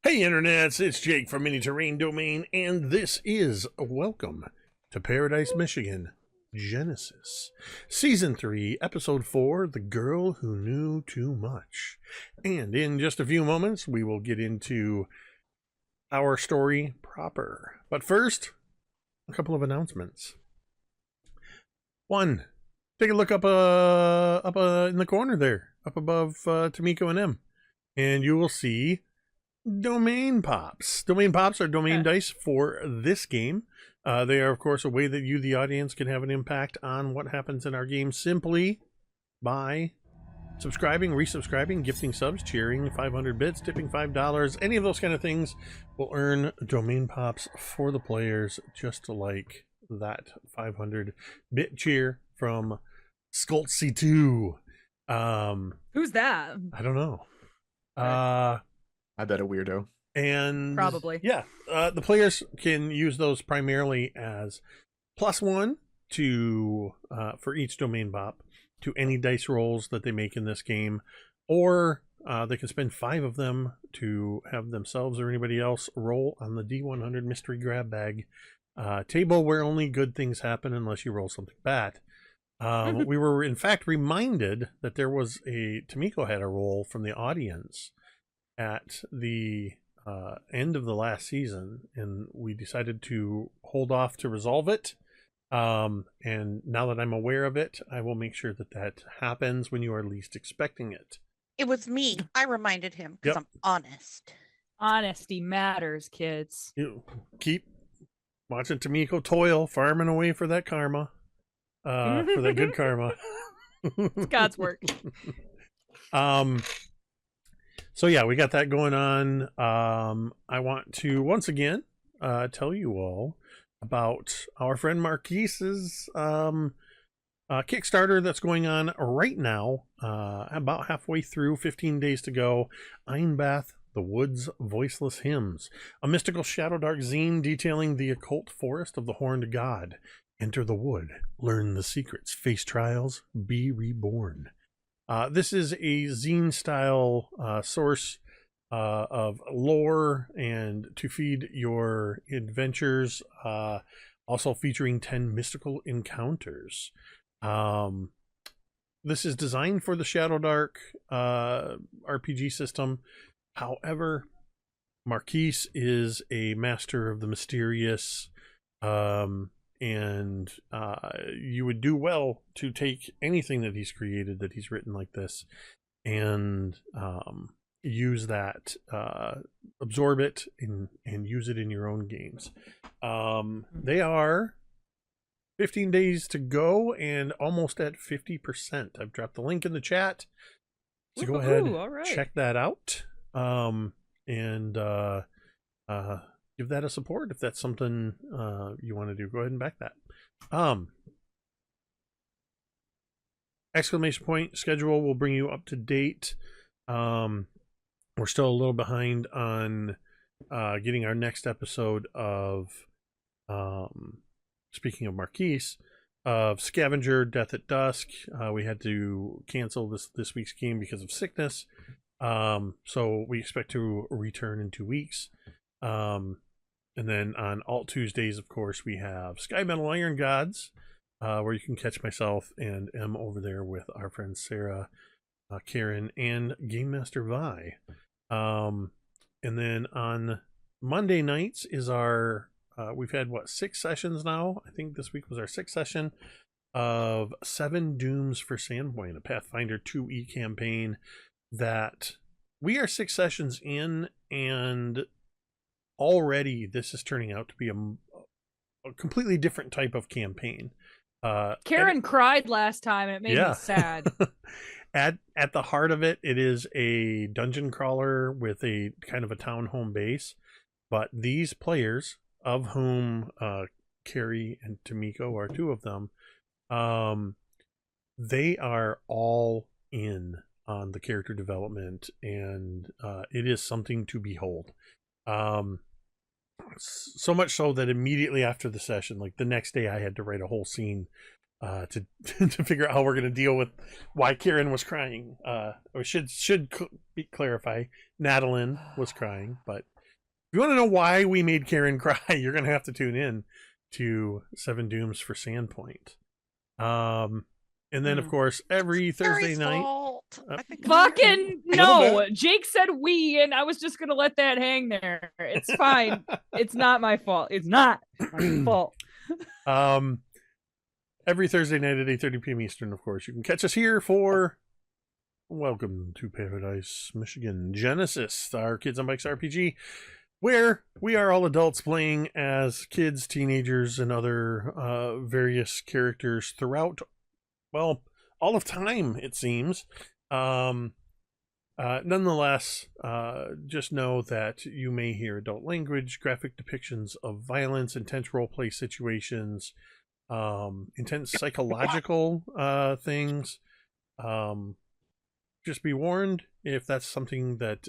Hey internets, it's Jake from Mini Terrain Domain, and this is Welcome to Paradise, Michigan, Genesis, Season 3, Episode 4, The Girl Who Knew Too Much. And in just a few moments, we will get into our story proper. But first, a couple of announcements. One, take a look up in the corner there, up above Tamiko and M, and you will see Domain Pops. Domain Pops are domain dice for this game. They are, of course, a way that you, the audience, can have an impact on what happens in our game simply by subscribing, resubscribing, gifting subs, cheering 500 bits, tipping $5. Any of those kind of things will earn Domain Pops for the players, just like that 500 bit cheer from Skultzy2. Who's that? I don't know. I bet a weirdo. And probably, yeah, the players can use those primarily as +1 to for each domain pop to any dice rolls that they make in this game, or they can spend 5 of them to have themselves or anybody else roll on the D100 mystery grab bag table, where only good things happen unless you roll something bad. We were in fact reminded that there was Tamiko had a roll from the audience at the end of the last season, and we decided to hold off to resolve it. And now that I'm aware of it, I will make sure that that happens when you are least expecting it. It was me. I reminded him because I'm honest. Honesty matters, kids. You keep watching Tamiko toil, farming away for that karma, for that good karma. It's God's work. So yeah, we got that going on. I want to once again tell you all about our friend Marquise's Kickstarter that's going on right now. About halfway through, 15 days to go. Einbath, The Woods' Voiceless Hymns, a mystical shadow dark zine detailing the occult forest of the Horned God. Enter the wood, learn the secrets, face trials, be reborn. This is a zine-style source of lore and to feed your adventures, also featuring 10 mystical encounters. This is designed for the Shadow Dark RPG system. However, Marquise is a master of the mysterious, and you would do well to take anything that he's created, that he's written like this, and use that, absorb it, and use it in your own games. They are 15 days to go and almost at 50%. I've dropped the link in the chat, so go ahead, check that out, and give that a support if that's something you want to do. Go ahead and back that. Exclamation point schedule will bring you up to date. We're still a little behind on getting our next episode of speaking of Marquise, of Scavenger Death at Dusk. We had to cancel this week's game because of sickness, so we expect to return in 2 weeks. And then on Alt Tuesdays, of course, we have Sky Metal Iron Gods, where you can catch myself and M over there with our friends Sarah, Karen, and Game Master Vi. And then on Monday nights is our, we've had, 6 sessions now? I think this week was our 6th session of 7 Dooms for Sandpoint, a Pathfinder 2E campaign that we are 6 sessions in, and already this is turning out to be a completely different type of campaign. Karen cried last time. It made me sad. At the heart of it, it is a dungeon crawler with a kind of a town home base. But these players, of whom Carrie and Tamiko are 2 of them, they are all in on the character development, and it is something to behold. So much so that immediately after the session, like the next day, I had to write a whole scene to figure out how we're going to deal with why Karen was crying. Or should clarify, Natalie was crying, but you want to know why we made Karen cry, you're going to have to tune in to Seven Dooms for Sandpoint. And then, of course, every Thursday night. Fault. I think Fucking no. Jake said we, and I was just going to let that hang there. It's fine. It's not my fault. It's not my fault. Every Thursday night at 8:30 p.m. Eastern, of course. You can catch us here for Welcome to Paradise, Michigan Genesis, our Kids on Bikes RPG, where we are all adults playing as kids, teenagers, and other various characters throughout, well, all of time, it seems. Nonetheless, just know that you may hear adult language, graphic depictions of violence, intense roleplay situations, intense psychological things. Just be warned, if that's something that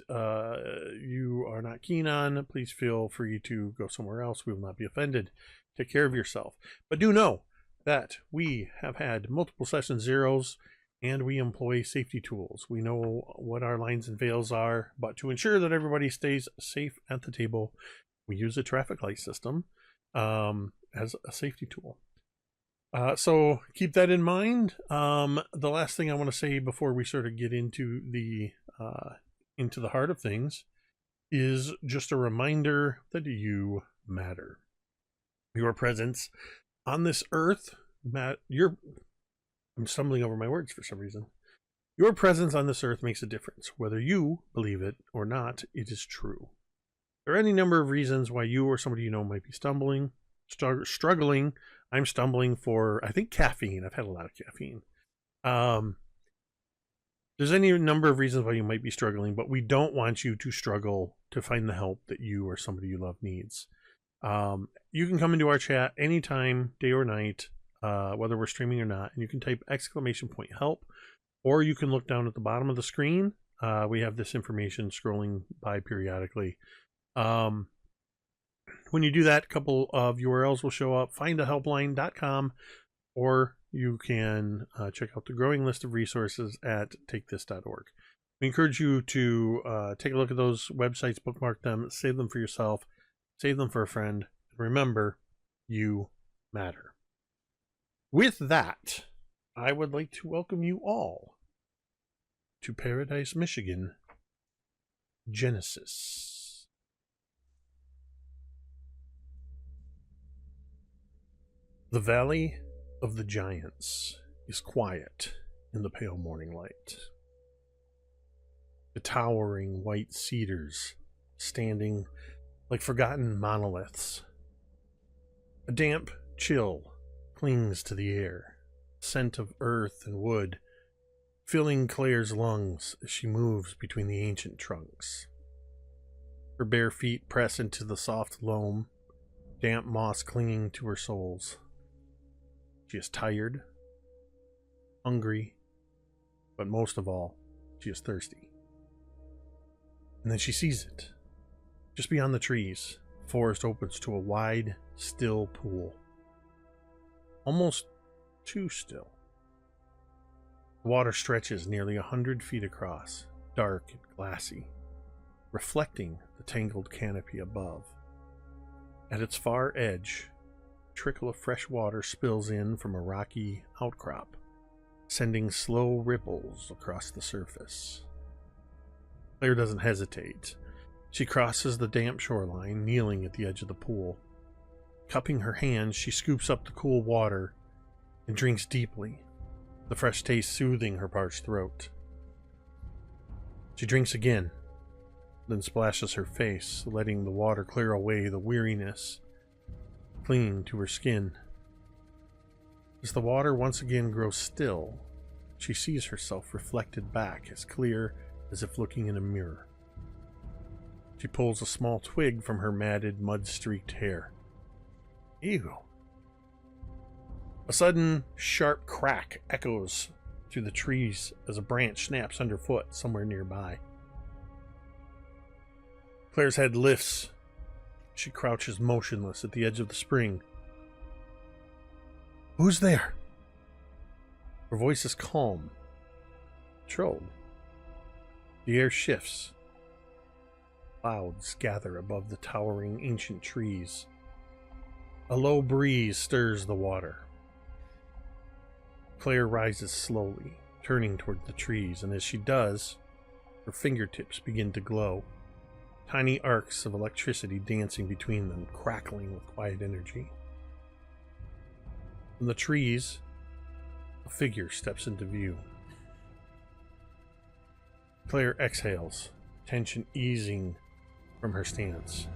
you are not keen on, please feel free to go somewhere else. We will not be offended. Take care of yourself. But do know that we have had multiple session zeros, and we employ safety tools. We know what our lines and veils are, but to ensure that everybody stays safe at the table, we use a traffic light system as a safety tool. So keep that in mind. The last thing I want to say before we sort of get into the heart of things is just a reminder that you matter. Your presence on this earth, I'm stumbling over my words for some reason. Your presence on this earth makes a difference. Whether you believe it or not, it is true. There are any number of reasons why you or somebody you know might be struggling. I'm stumbling for, I think, caffeine. I've had a lot of caffeine. There's any number of reasons why you might be struggling, but we don't want you to struggle to find the help that you or somebody you love needs. You can come into our chat anytime, day or night, whether we're streaming or not, and you can type !help, or you can look down at the bottom of the screen. We have this information scrolling by periodically. When you do that, a couple of URLs will show up. findahelpline.com, or you can check out the growing list of resources at takethis.org. We encourage you to take a look at those websites, bookmark them, save them for yourself, save them for a friend. Remember, you matter. With that, I would like to welcome you all to Paradise, Michigan Genesis. The Valley of the Giants is quiet in the pale morning light. The towering white cedars standing like forgotten monoliths. A damp chill clings to the air, scent of earth and wood, filling Claire's lungs as she moves between the ancient trunks. Her bare feet press into the soft loam, damp moss clinging to her soles. She is tired, hungry, but most of all, she is thirsty. And then she sees it. Just beyond the trees, the forest opens to a wide, still pool. Almost too still. The water stretches nearly 100 feet across, dark and glassy, reflecting the tangled canopy above. At its far edge, a trickle of fresh water spills in from a rocky outcrop, sending slow ripples across the surface. Claire doesn't hesitate. She crosses the damp shoreline, kneeling at the edge of the pool. Cupping her hands, she scoops up the cool water and drinks deeply, the fresh taste soothing her parched throat. She drinks again, then splashes her face, letting the water clear away the weariness clinging to her skin. As the water once again grows still, she sees herself reflected back as clear as if looking in a mirror. She pulls a small twig from her matted, mud-streaked hair. Ew. A sudden, sharp crack echoes through the trees as a branch snaps underfoot somewhere nearby. Claire's head lifts. She crouches motionless at the edge of the spring. Who's there? Her voice is calm, controlled. The air shifts. clouds gather above the towering ancient trees. A low breeze stirs the water. Claire rises slowly, turning toward the trees, and as she does, her fingertips begin to glow. Tiny arcs of electricity dancing between them, crackling with quiet energy. From the trees, a figure steps into view. Claire exhales, tension easing from her stance.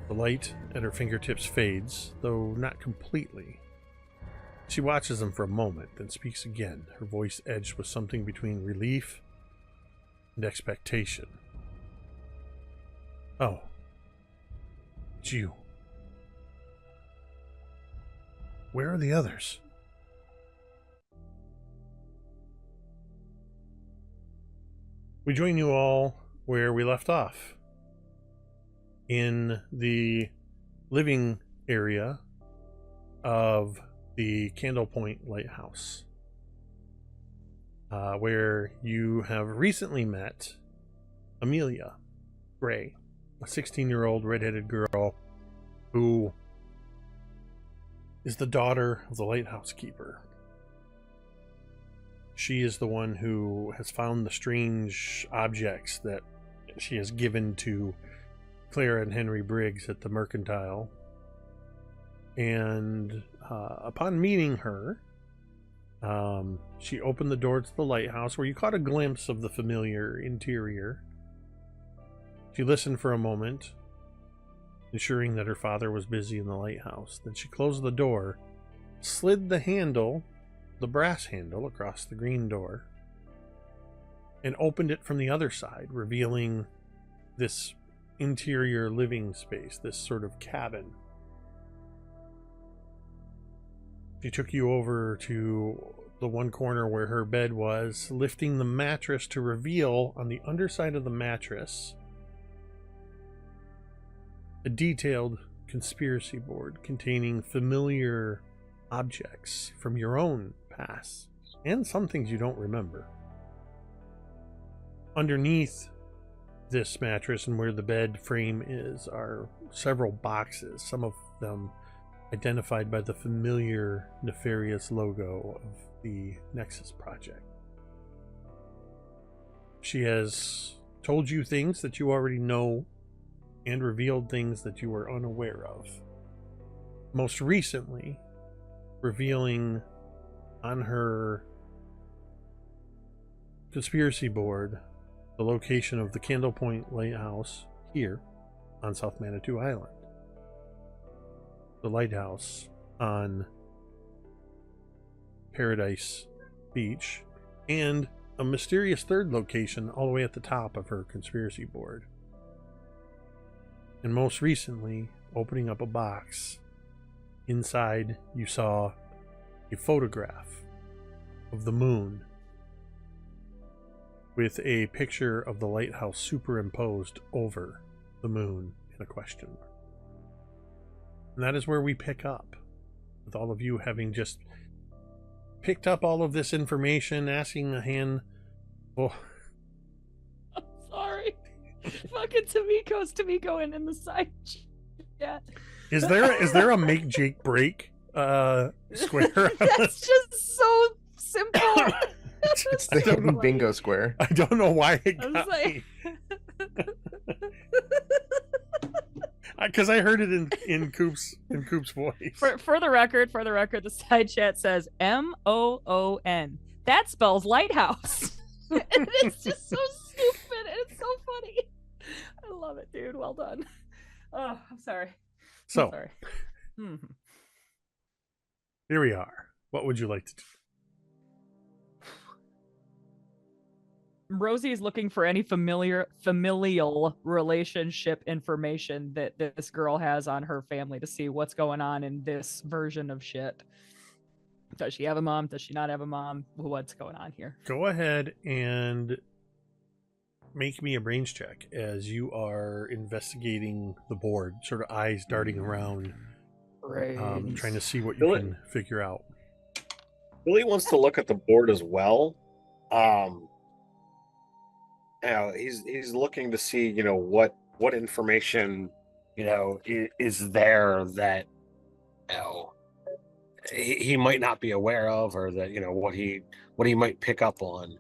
The light at her fingertips fades, though not completely. She watches them for a moment, then speaks again, her voice edged with something between relief and expectation. Oh, it's you. Where are the others? We join you all where we left off. In the living area of the Candle Point Lighthouse, where you have recently met Amelia Gray, a 16-year-old redheaded girl who is the daughter of the lighthouse keeper. She is the one who has found the strange objects that she has given to Claire and Henry Briggs at the Mercantile. And upon meeting her, she opened the door to the lighthouse, where you caught a glimpse of the familiar interior. She listened for a moment, ensuring that her father was busy in the lighthouse. Then she closed the door, slid the handle, the brass handle, across the green door, and opened it from the other side, revealing this interior living space, this sort of cabin. She took you over to the one corner where her bed was, lifting the mattress to reveal on the underside of the mattress a detailed conspiracy board containing familiar objects from your own past and some things you don't remember. Underneath this mattress and where the bed frame is are several boxes, some of them identified by the familiar nefarious logo of the Nexus Project. She has told you things that you already know and revealed things that you were unaware of. Most recently, revealing on her conspiracy board the location of the Candle Point Lighthouse here on South Manitou Island, the lighthouse on Paradise Beach, and a mysterious third location all the way at the top of her conspiracy board. And most recently, opening up a box, inside you saw a photograph of the moon with a picture of the lighthouse superimposed over the moon in a question mark. And that is where we pick up, with all of you having just picked up all of this information, asking the hand. Well, I'm sorry. Fucking Tamiko in the side chat. Is there a make Jake break square? That's just so simple. It's the hidden bingo square. I don't know why it I was got like... me. Because I heard it in Coop's voice. For the record, the side chat says MOON. That spells lighthouse. And it's just so stupid and it's so funny. I love it, dude. Well done. Oh, I'm sorry. So, I'm sorry. Here we are. What would you like to do? Rosie is looking for any familial relationship information that this girl has on her family to see what's going on in this version of shit. Does she have a mom? Does she not have a mom? What's going on here? Go ahead and make me a brains check as you are investigating the board, sort of eyes darting around, trying to see what you can figure out. Billy wants to look at the board as well. he's looking to see, what information, is there that, you know, he might not be aware of, or that, what he might pick up on.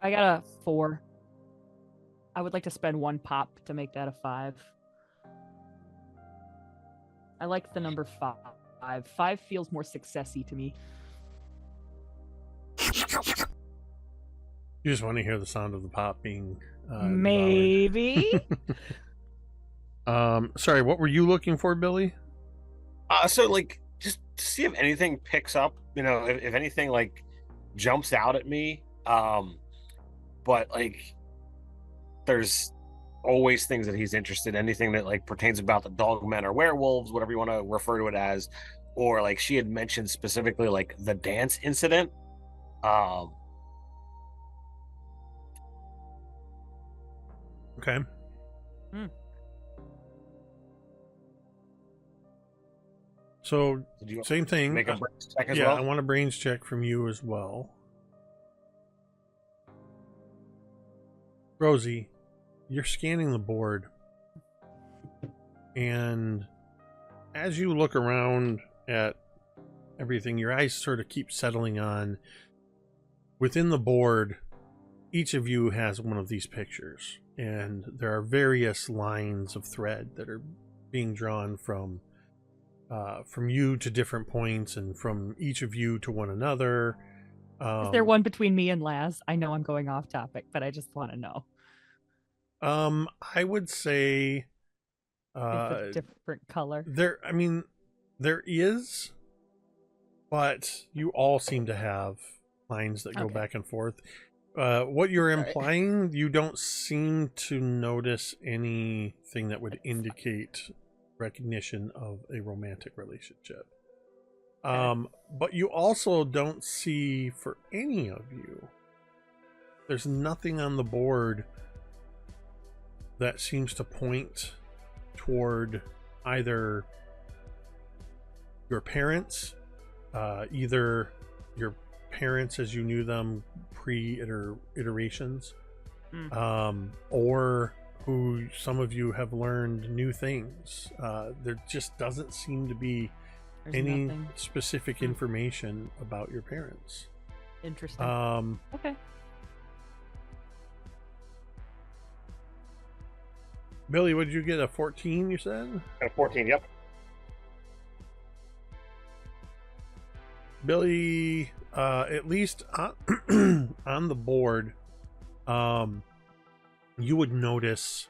I got a 4. I would like to spend 1 pop to make that a 5. I like the number 5. 5 feels more successy to me. You just want to hear the sound of the pop being Maybe. sorry, what were you looking for, Billy? So like, just to see if anything picks up, if anything like jumps out at me. But like, there's always things that he's interested in, anything that like pertains about the dogmen or werewolves, whatever you want to refer to it as, or like she had mentioned specifically like the dance incident. Okay. So Did you same thing. make a brains check as yeah, well? I want a brains check from you as well. Rosie, you're scanning the board, and as you look around at everything, your eyes sort of keep settling on within the board. Each of you has one of these pictures, and there are various lines of thread that are being drawn from you to different points, and from each of you to one another. Is there one between me and Laz? I know I'm going off topic, but I just want to know. I would say It's a different color. There is, but you all seem to have lines that go back and forth. What you're implying, you don't seem to notice anything that would indicate recognition of a romantic relationship. But you also don't see, for any of you, there's nothing on the board that seems to point toward either your parents, either your parents as you knew them pre-iterations, or who some of you have learned new things. There just doesn't seem to be any specific information about your parents. Interesting. Okay. Billy, what did you get? A 14, you said? A 14, yep. Billy, at least on, on the board, you would notice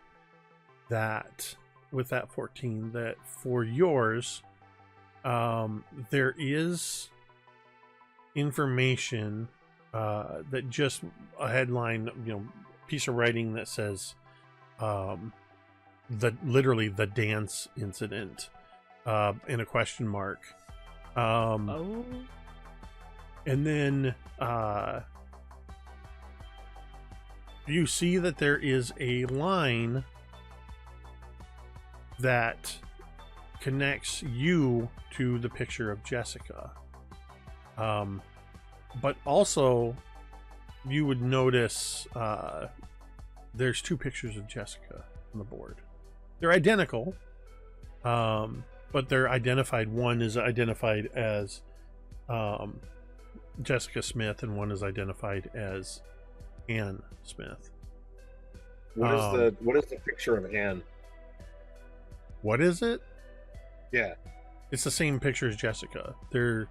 that with that 14, that for yours, there is information that just a headline, piece of writing that says literally the dance incident in a question mark. And then you see that there is a line that connects you to the picture of Jessica. But also you would notice there's 2 pictures of Jessica on the board. They're identical, but they're identified. One is identified as Jessica Smith, and one is identified as Anne Smith. What is the picture of Anne? What is it? Yeah, it's the same picture as Jessica. They're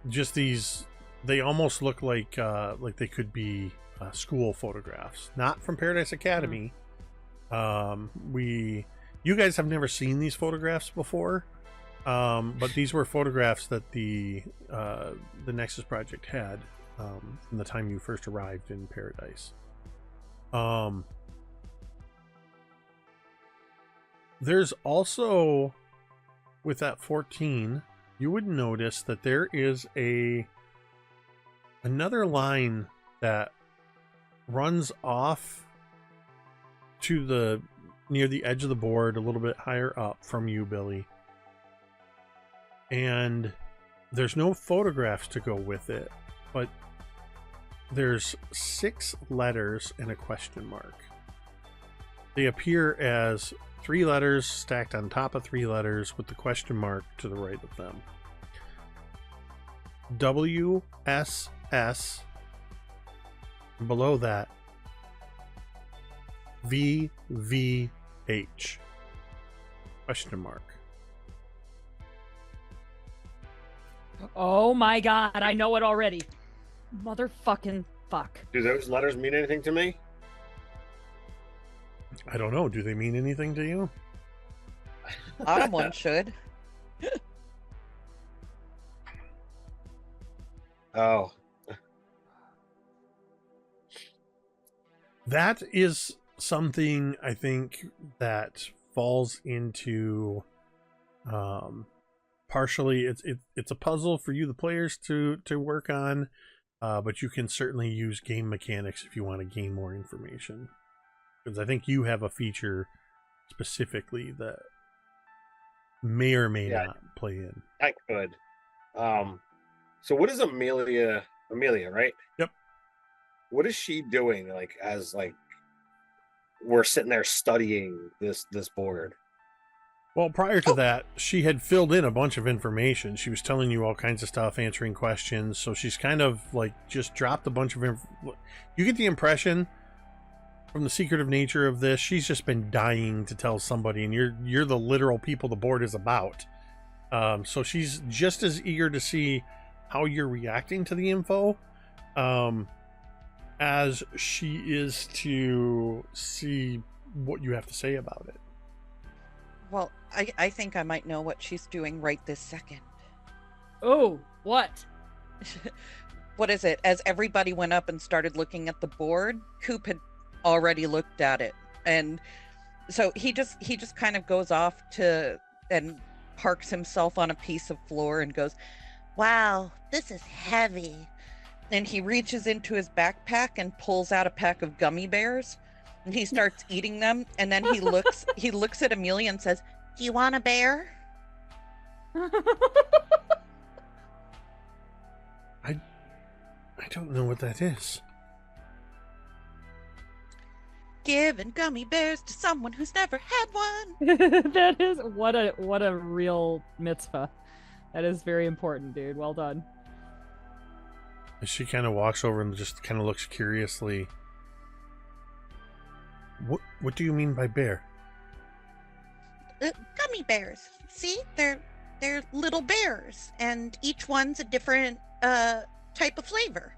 just these. They almost look like they could be school photographs, not from Paradise Academy. You guys have never seen these photographs before, but these were photographs that the Nexus Project had from the time you first arrived in Paradise. There's also, with that 14, you would notice that there is another line that runs off to near the edge of the board, a little bit higher up from you, Billy. And there's no photographs to go with it, but there's 6 letters and a question mark. They appear as 3 letters stacked on top of 3 letters with the question mark to the right of them. WSS. Below that, VVH. Question mark. Oh my god, I know it already. Motherfucking fuck. Do those letters mean anything to me? I don't know. Do they mean anything to you? Bottom one should. Oh. That is something I think that falls into partially it's a puzzle for you the players to work on, but you can certainly use game mechanics if you want to gain more information, because I think you have a feature specifically that may or may not play in. I could. So what is Amelia, right? Yep. What is she doing, like, as, like, we're sitting there studying this board? Well, prior to that, she had filled in a bunch of information. She was telling you all kinds of stuff, answering questions. So she's kind of like just dropped a bunch of you get the impression from the secretive nature of this, she's just been dying to tell somebody, and you're the literal people the board is about. So she's just as eager to see how you're reacting to the info as she is to see what you have to say about it. Well, I think I might know what she's doing right this second. Oh, what? What is it? As everybody went up and started looking at the board, Coop had already looked at it. And so he just kind of goes off to and parks himself on a piece of floor and goes, "Wow, this is heavy." And he reaches into his backpack and pulls out a pack of gummy bears, and he starts eating them. And then he looks at Amelia and says, "Do you want a bear?" I don't know what that is. Giving gummy bears to someone who's never had one. That is what a real mitzvah. That is very important, dude. Well done. She kind of walks over and just kind of looks curiously. What do you mean by bear? Gummy bears. See, they're little bears, and each one's a different type of flavor,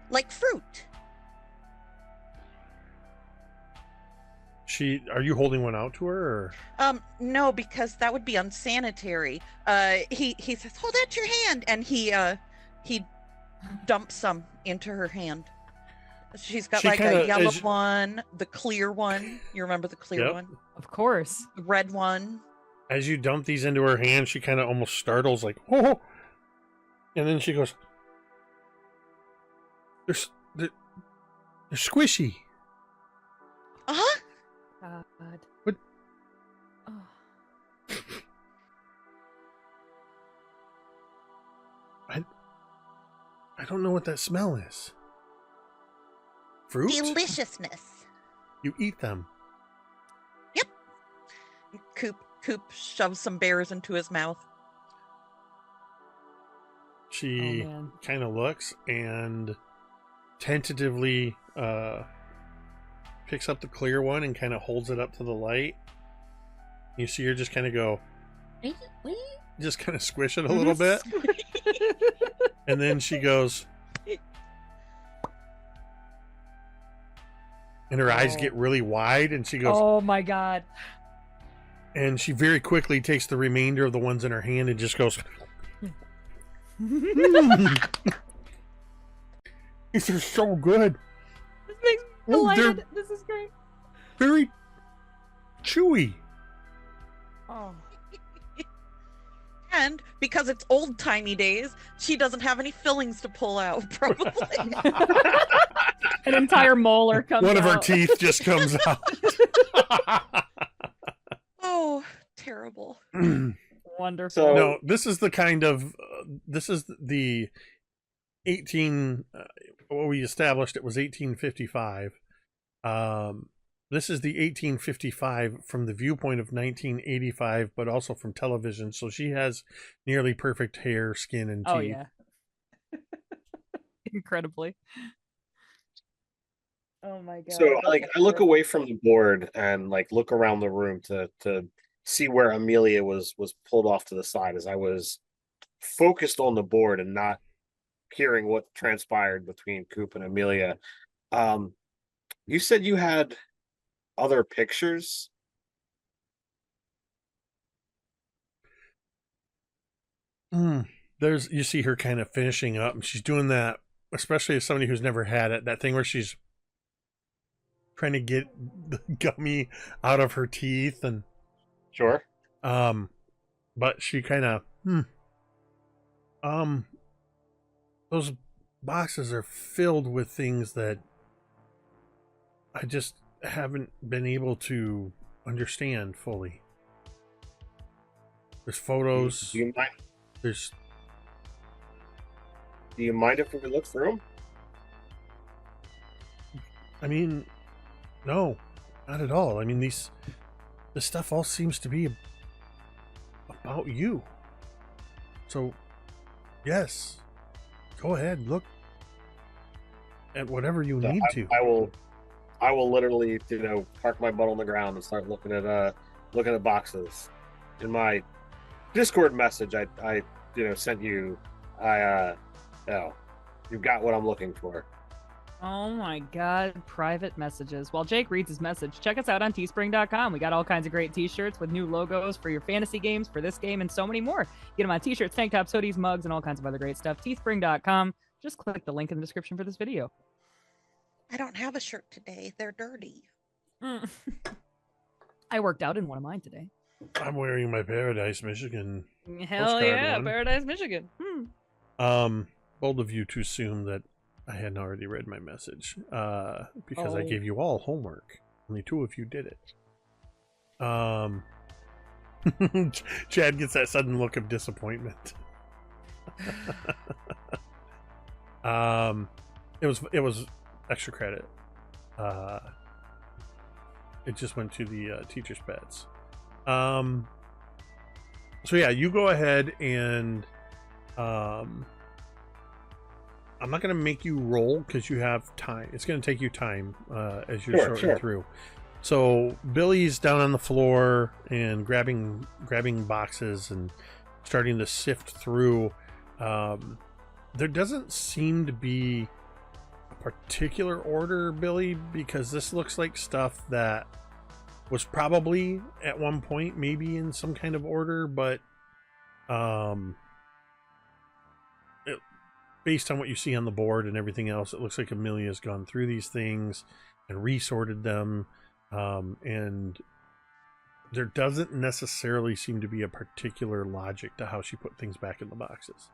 like fruit. Are you holding one out to her, or? No, because that would be unsanitary. He says, "Hold out your hand," and he dumps some into her hand. She's got like a yellow one, the clear one. You remember the clear one? Of course. The red one. As you dump these into her hand, she kind of almost startles, like, "Oh!" And then she goes, "They're squishy." Uh-huh. God. What? Oh. I don't know what that smell is. Fruit? Deliciousness. You eat them. Yep. Coop shoves some bears into his mouth. She kind of looks and tentatively picks up the clear one and kind of holds it up to the light. You see her just kind of go, just kind of squish it a little bit. And then she goes, and her eyes get really wide, and she goes, "Oh my god." And she very quickly takes the remainder of the ones in her hand and just goes, "These are so good. This makes me delighted. This is great. Very chewy." Oh. And because it's old-timey days, she doesn't have any fillings to pull out, probably. An entire molar comes out. One of her teeth just comes out. Oh, terrible. Wonderful. So- No, this is the kind of this is the 18 Well, we established it was 1855. This is the 1855 from the viewpoint of 1985, but also from television. So she has nearly perfect hair, skin, and teeth. Oh yeah. Incredibly. Oh my god. So like I look away from the board and like look around the room to see where Amelia was pulled off to the side as I was focused on the board and not hearing what transpired between Coop and Amelia. You said you had other pictures? There's you see her kind of finishing up, and she's doing that, especially as somebody who's never had it, that thing where she's trying to get the gummy out of her teeth, and Sure. but she kind of those boxes are filled with things that I just haven't been able to understand fully. There's photos. Do you mind? There's. Do you mind if we look through them? I mean, no, not at all. I mean, this stuff all seems to be about you. So, yes, go ahead, look at whatever you need to. I will literally, park my butt on the ground and start looking at boxes. In my Discord message, I sent you. You've got what I'm looking for. Oh my god, private messages. While Jake reads his message, check us out on teespring.com. We got all kinds of great t-shirts with new logos for your fantasy games, for this game, and so many more. Get them on t-shirts, tank tops, hoodies, mugs, and all kinds of other great stuff. teespring.com. Just click the link in the description for this video. I don't have a shirt today. They're dirty. I worked out in one of mine today. I'm wearing my Paradise, Michigan. Hell yeah, one. Paradise, Michigan. Bold of you to assume that I hadn't already read my message, because I Oh. gave you all homework. Only 2 of you did it. Chad gets that sudden look of disappointment. It was extra credit. It just went to the teacher's pets. So yeah, you go ahead and I'm not going to make you roll because you have time. It's going to take you time as you're sorting through. So Billy's down on the floor and grabbing boxes and starting to sift through. There doesn't seem to be a particular order, Billy, because this looks like stuff that was probably at one point maybe in some kind of order, but based on what you see on the board and everything else, it looks like Amelia's gone through these things and resorted them, and there doesn't necessarily seem to be a particular logic to how she put things back in the boxes.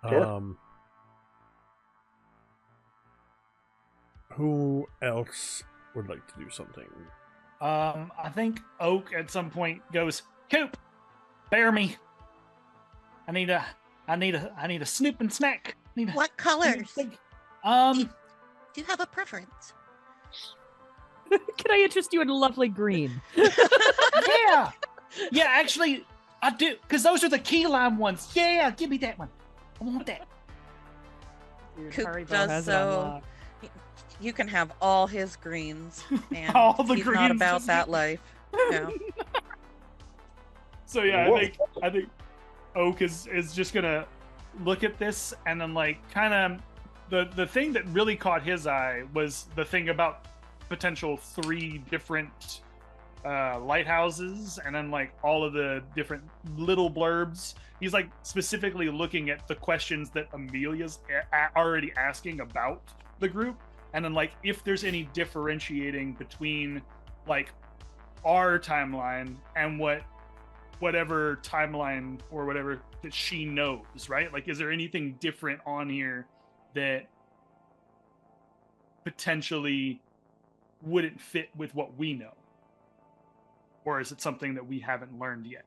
Sure. Who else would like to do something? I think Oak at some point goes, Coop, bear me. I need a snoop and snack. What colors? Do you have a preference? Can I interest you in a lovely green? Yeah. Yeah, actually, I do, because those are the key lime ones. Yeah, give me that one. I want that. Dude, Coop Haribo does has it so. unlocked. You can have all his greens, and All the he's not greens, about just that get- life. No. So yeah, Whoa. I think Oak is just gonna look at this and then like kind of the thing that really caught his eye was the thing about potential 3 different lighthouses and then like all of the different little blurbs. He's like specifically looking at the questions that Amelia's already asking about the group, and then like if there's any differentiating between like our timeline and whatever timeline or whatever that she knows, right? Like, is there anything different on here that potentially wouldn't fit with what we know? Or is it something that we haven't learned yet?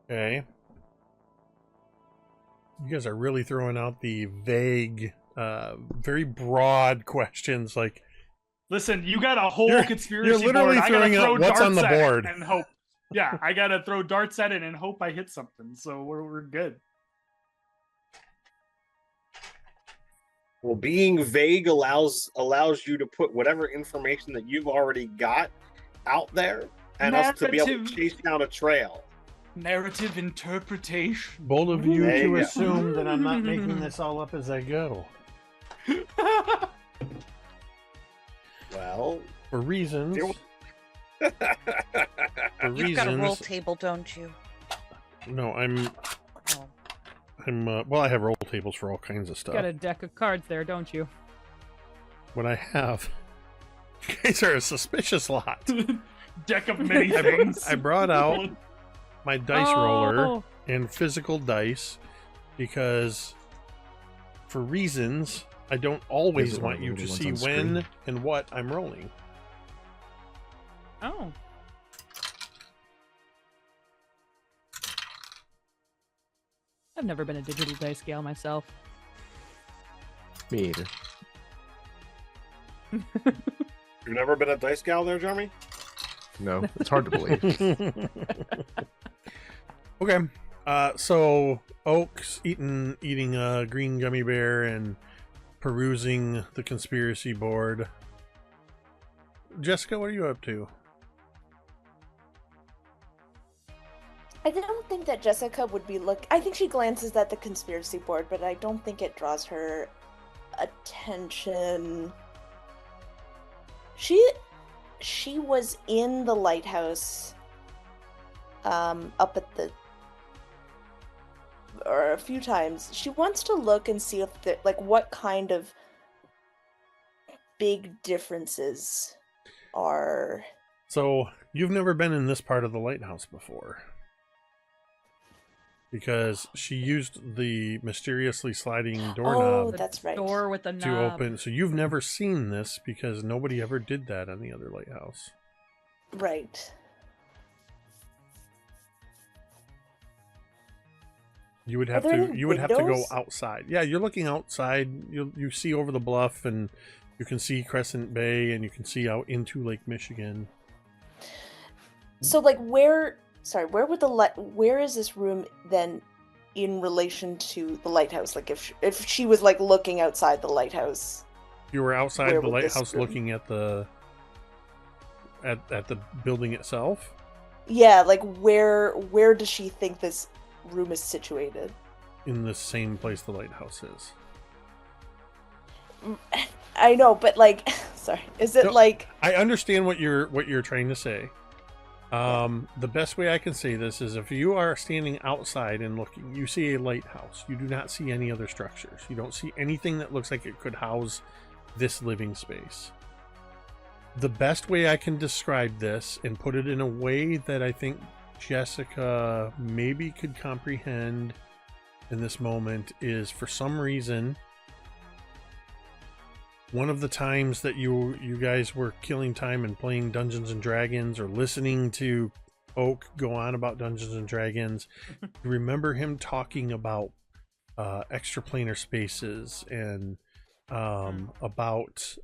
Okay. You guys are really throwing out the vague, very broad questions. Like, Listen, you got a whole You're conspiracy literally board. I gotta throwing out throw what's on darts the at it board. and hope. Yeah, I gotta throw darts at it and hope I hit something. So we're good. Well, being vague allows you to put whatever information that you've already got out there, and us to be able to Narrative. chase down a trail. Narrative interpretation. bold of you There you to go. assume that I'm not making this all up as I go. Well, For reasons. There- For You've got a roll reasons. table, don't you? No, I'm. Oh. Well, I have roll tables for all kinds of stuff. Got a deck of cards there, don't you? What I have. You guys are a suspicious lot. Deck of many things. I brought out my dice roller Oh, and physical dice because, for reasons, I don't always These are want the you little to ones see on when screen. and what I'm rolling. Oh. I've never been a digital dice gal myself. Me either. you've never been a dice gal there, Jeremy? No, it's hard to believe. Okay. So Oak's eating a green gummy bear and perusing the conspiracy board. Jessica, what are you up to? I don't think that Jessica would be I think she glances at the conspiracy board, but I don't think it draws her attention. She was in the lighthouse up at the or a few times. She wants to look and see if what kind of big differences are. So you've never been in this part of the lighthouse before. Because she used the mysteriously sliding Oh, doorknob that's right. Door with the knob. to open. So you've never seen this because nobody ever did that on the other lighthouse. Right. You would Are have there to any you would have to go windows? outside. Yeah, you're looking outside. You see over the bluff and you can see Crescent Bay and you can see out into Lake Michigan. So where would where is this room then in relation to the lighthouse? Like if she was looking outside the lighthouse. You were outside Where the would this lighthouse room- looking at the building itself. Yeah, where does she think this room is situated? In the same place the lighthouse is. I know, but sorry. Is it No. I understand what you're trying to say. The best way I can say this is if you are standing outside and looking, you see a lighthouse. You do not see any other structures. You don't see anything that looks like it could house this living space. The best way I can describe this and put it in a way that I think Jessica maybe could comprehend in this moment is, for some reason, one of the times that you guys were killing time and playing Dungeons and Dragons or listening to Oak go on about Dungeons and Dragons, you remember him talking about extraplanar spaces and about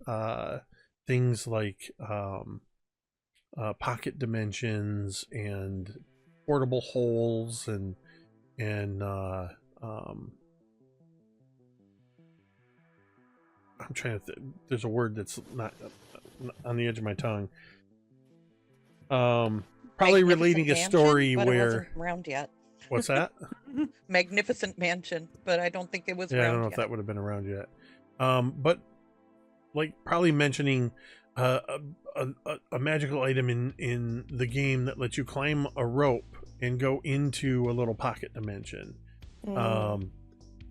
things like pocket dimensions and portable holes and I'm trying to there's a word that's not on the edge of my tongue. Probably Magnificent relating a Mansion, story but it where wasn't around yet. what's that? Magnificent Mansion, but I don't think it was Yeah, I around don't know yet. if that would have been around yet. But probably mentioning a magical item in the game that lets you climb a rope and go into a little pocket dimension.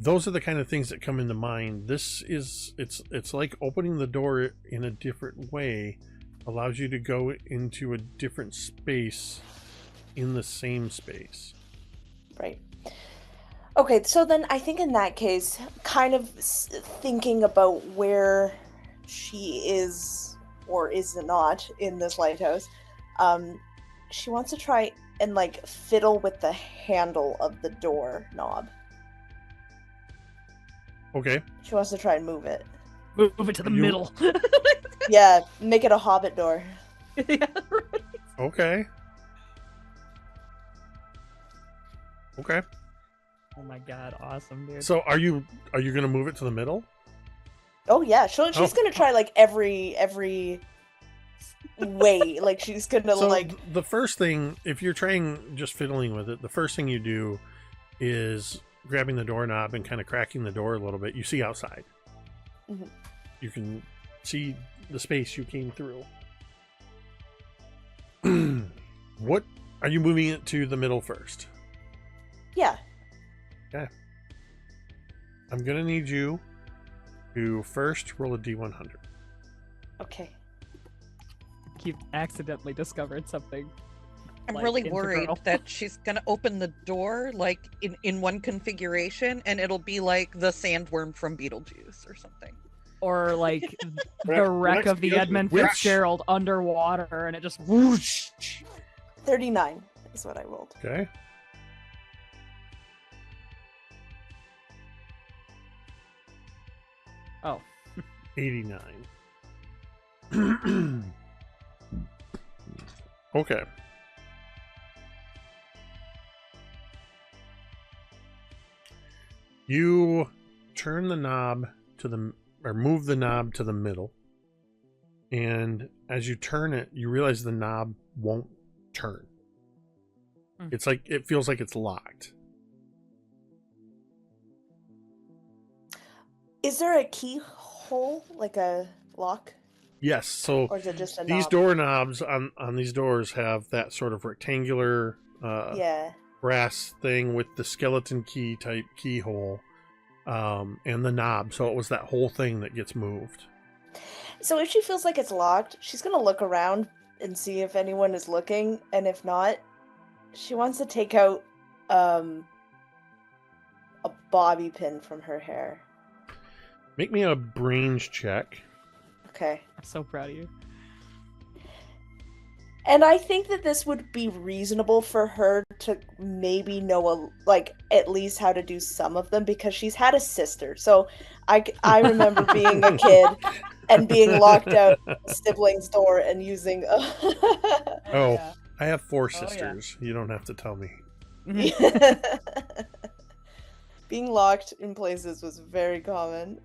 Those are the kind of things that come into mind. This is it's like opening the door in a different way allows you to go into a different space in the same space. Right. Okay, so then I think in that case, kind of thinking about where she is or is not in this lighthouse, she wants to try and fiddle with the handle of the door knob. Okay. She wants to try and move it. Move it to the You- middle. Yeah, make it a hobbit door. Yeah, right. Okay. Okay. Oh my god, awesome, dude. So are you gonna move it to the middle? Oh yeah, she's Oh. gonna try like every way. Like she's gonna So like the first thing, if you're trying just fiddling with it, the first thing you do is grabbing the doorknob and kind of cracking the door a little bit. You see outside. Mhm. You can see the space you came through. What are you moving it to the middle first? yeah. I'm gonna need you to first roll a d100. Okay. You've accidentally discovered something. I'm like, really integral. worried that she's gonna open the door like in one configuration, and it'll be like the sandworm from Beetlejuice or something. Or like the Rex- wreck Rex of the feels Edmund which- Fitzgerald underwater, and it just whoosh. 39 is what I rolled. Okay. Oh, 89. Okay. You turn the knob to the, or move the knob to the middle. And as you turn it, you realize the knob won't turn. Hmm. It's like, it feels like it's locked. Is there a keyhole, like a lock, Yes. So or is it just a these knob? doorknobs on these doors have that sort of rectangular Yeah. brass thing with the skeleton key type keyhole and the knob. So it was that whole thing that gets moved. So if she feels like it's locked, she's gonna look around and see if anyone is looking, and if not, she wants to take out a bobby pin from her hair. Make me a brains check. Okay. I'm so proud of you. And I think that this would be reasonable for her to maybe know like at least how to do some of them, because she's had a sister. So I remember being a kid and being locked out of a sibling's door and using Oh, Yeah. I have 4 yeah. sisters. You don't have to tell me. Being locked in places was very common.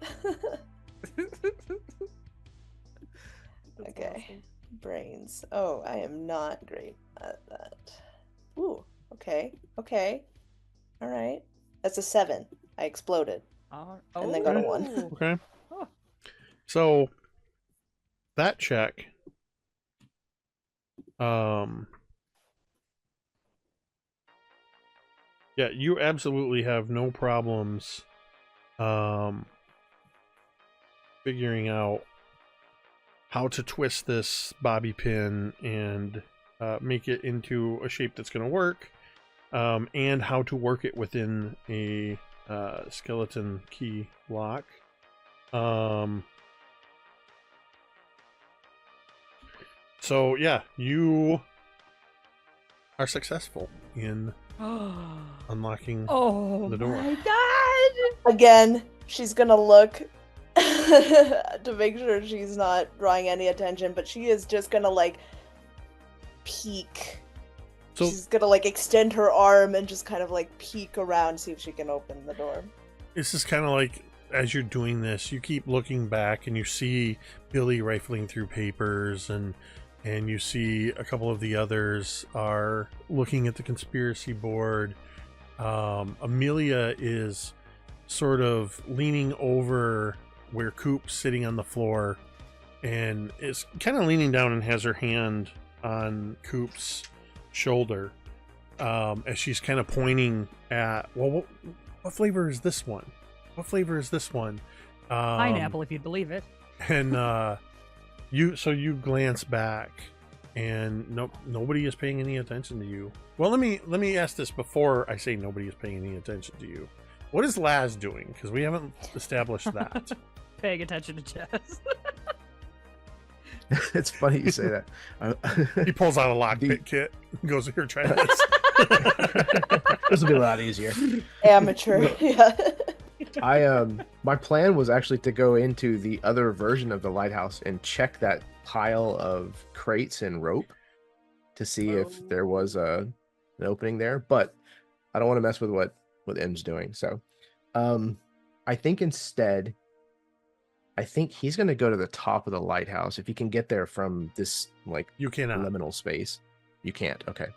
Okay. Brains. Oh, I am not great at that. Ooh, okay. Okay. All right. That's a 7. I exploded. And then got a 1. Oh. Okay. Oh. So that check, yeah, you absolutely have no problems figuring out how to twist this bobby pin and make it into a shape that's going to work, and how to work it within a skeleton key lock. So yeah, you are successful in unlocking Oh the door. my god! Again, she's gonna look to make sure she's not drawing any attention, but she is just gonna like peek. So She's gonna like extend her arm and just kind of like peek around, see if she can open the door. this is kind of like, as you're doing this, you keep looking back and you see Billy rifling through papers, and you see a couple of the others are looking at the conspiracy board. Amelia is sort of leaning over where Coop's sitting on the floor, and is kind of leaning down and has her hand on Coop's shoulder, as she's kind of pointing at, well, what flavor is this one? What flavor is this one? Pineapple, if you'd believe it. And you glance back, and nobody is paying any attention to you. Well, let me ask this before I say nobody is paying any attention to you. What is Laz doing? Because we haven't established that. Paying attention to chess. It's funny you say that. He pulls out a lockpick kit and goes, here, try this. This will be a lot easier. Amateur, yeah. My plan was actually to go into the other version of the lighthouse and check that pile of crates and rope to see if there was an opening there, but I don't want to mess with what M's doing. So I think instead, he's going to go to the top of the lighthouse. If he can get there from this like You cannot. liminal space. You can't. Okay.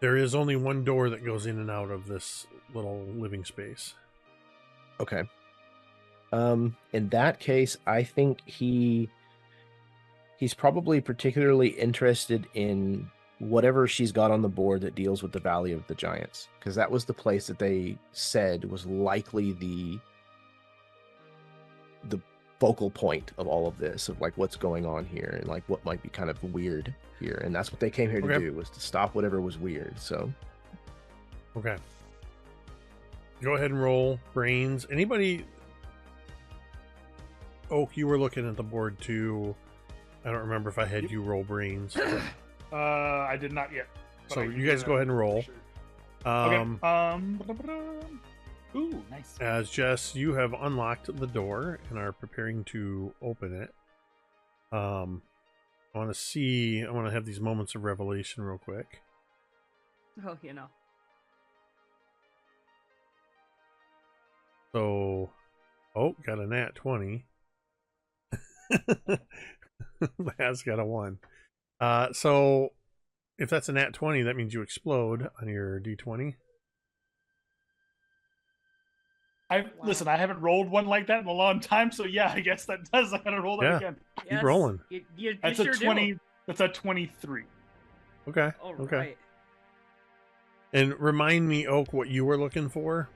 There is only one door that goes in and out of this little living space. Okay. In that case, I think he's probably particularly interested in whatever she's got on the board that deals with the Valley of the Giants, because that was the place that they said was likely the focal point of all of this, of like what's going on here and like what might be kind of weird here, and that's what they came here to do, was to stop whatever was weird. So okay, go ahead and roll brains. Anybody? Oak, you were looking at the board too. I don't remember if I had you roll brains. I did not yet. but So I can you do guys that go ahead and roll. for sure. Um, Okay. Ooh, nice. As Jess, you have unlocked the door and are preparing to open it. I want to have these moments of revelation real quick. Oh, you know. So, got a nat 20. Laz got a 1. So if that's a nat 20, that means you explode on your d20. Listen, I haven't rolled one like that in a long time, so yeah, I guess that does. I gotta roll that Yeah. again. Keep rolling. You That's sure a 20. do. That's a 23. Okay. All okay. right. And remind me, Oak, what you were looking for.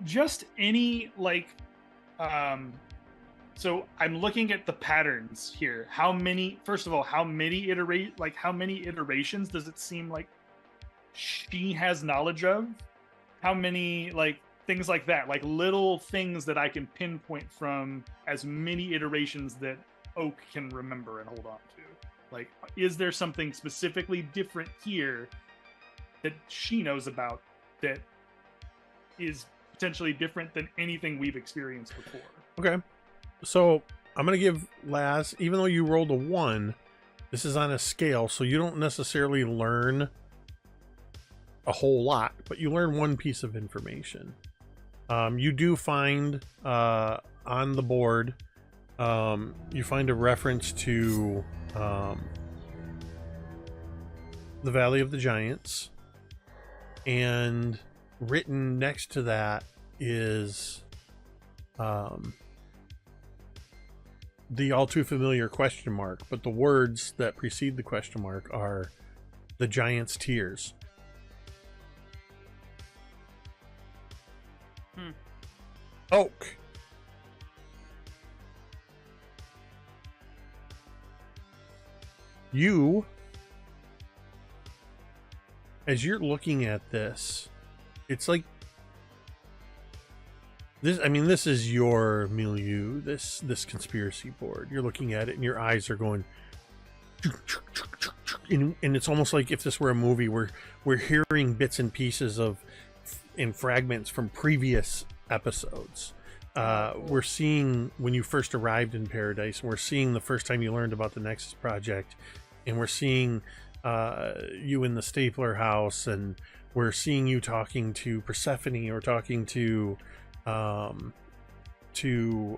Just any like, so I'm looking at the patterns here. First of all, how many iterations does it seem like she has knowledge of? How many like things like that, like little things that I can pinpoint from as many iterations that Oak can remember and hold on to? Like, is there something specifically different here that she knows about that is potentially different than anything we've experienced before? Okay. So I'm going to give Laz, even though you rolled a 1, this is on a scale, so you don't necessarily learn a whole lot, but you learn one piece of information. You do find on the board, you find a reference to the Valley of the Giants, and written next to that is the all too familiar question mark, but the words that precede the question mark are the Giants' tears. Oak. You, as you're looking at this, it's like this. I mean, this is your milieu. This conspiracy board. You're looking at it, and your eyes are going, and it's almost like if this were a movie, we're hearing bits and pieces of in fragments from previous episodes. We're seeing when you first arrived in Paradise, and we're seeing the first time you learned about the Nexus Project, and we're seeing you in the Stapler house, and we're seeing you talking to Persephone or talking to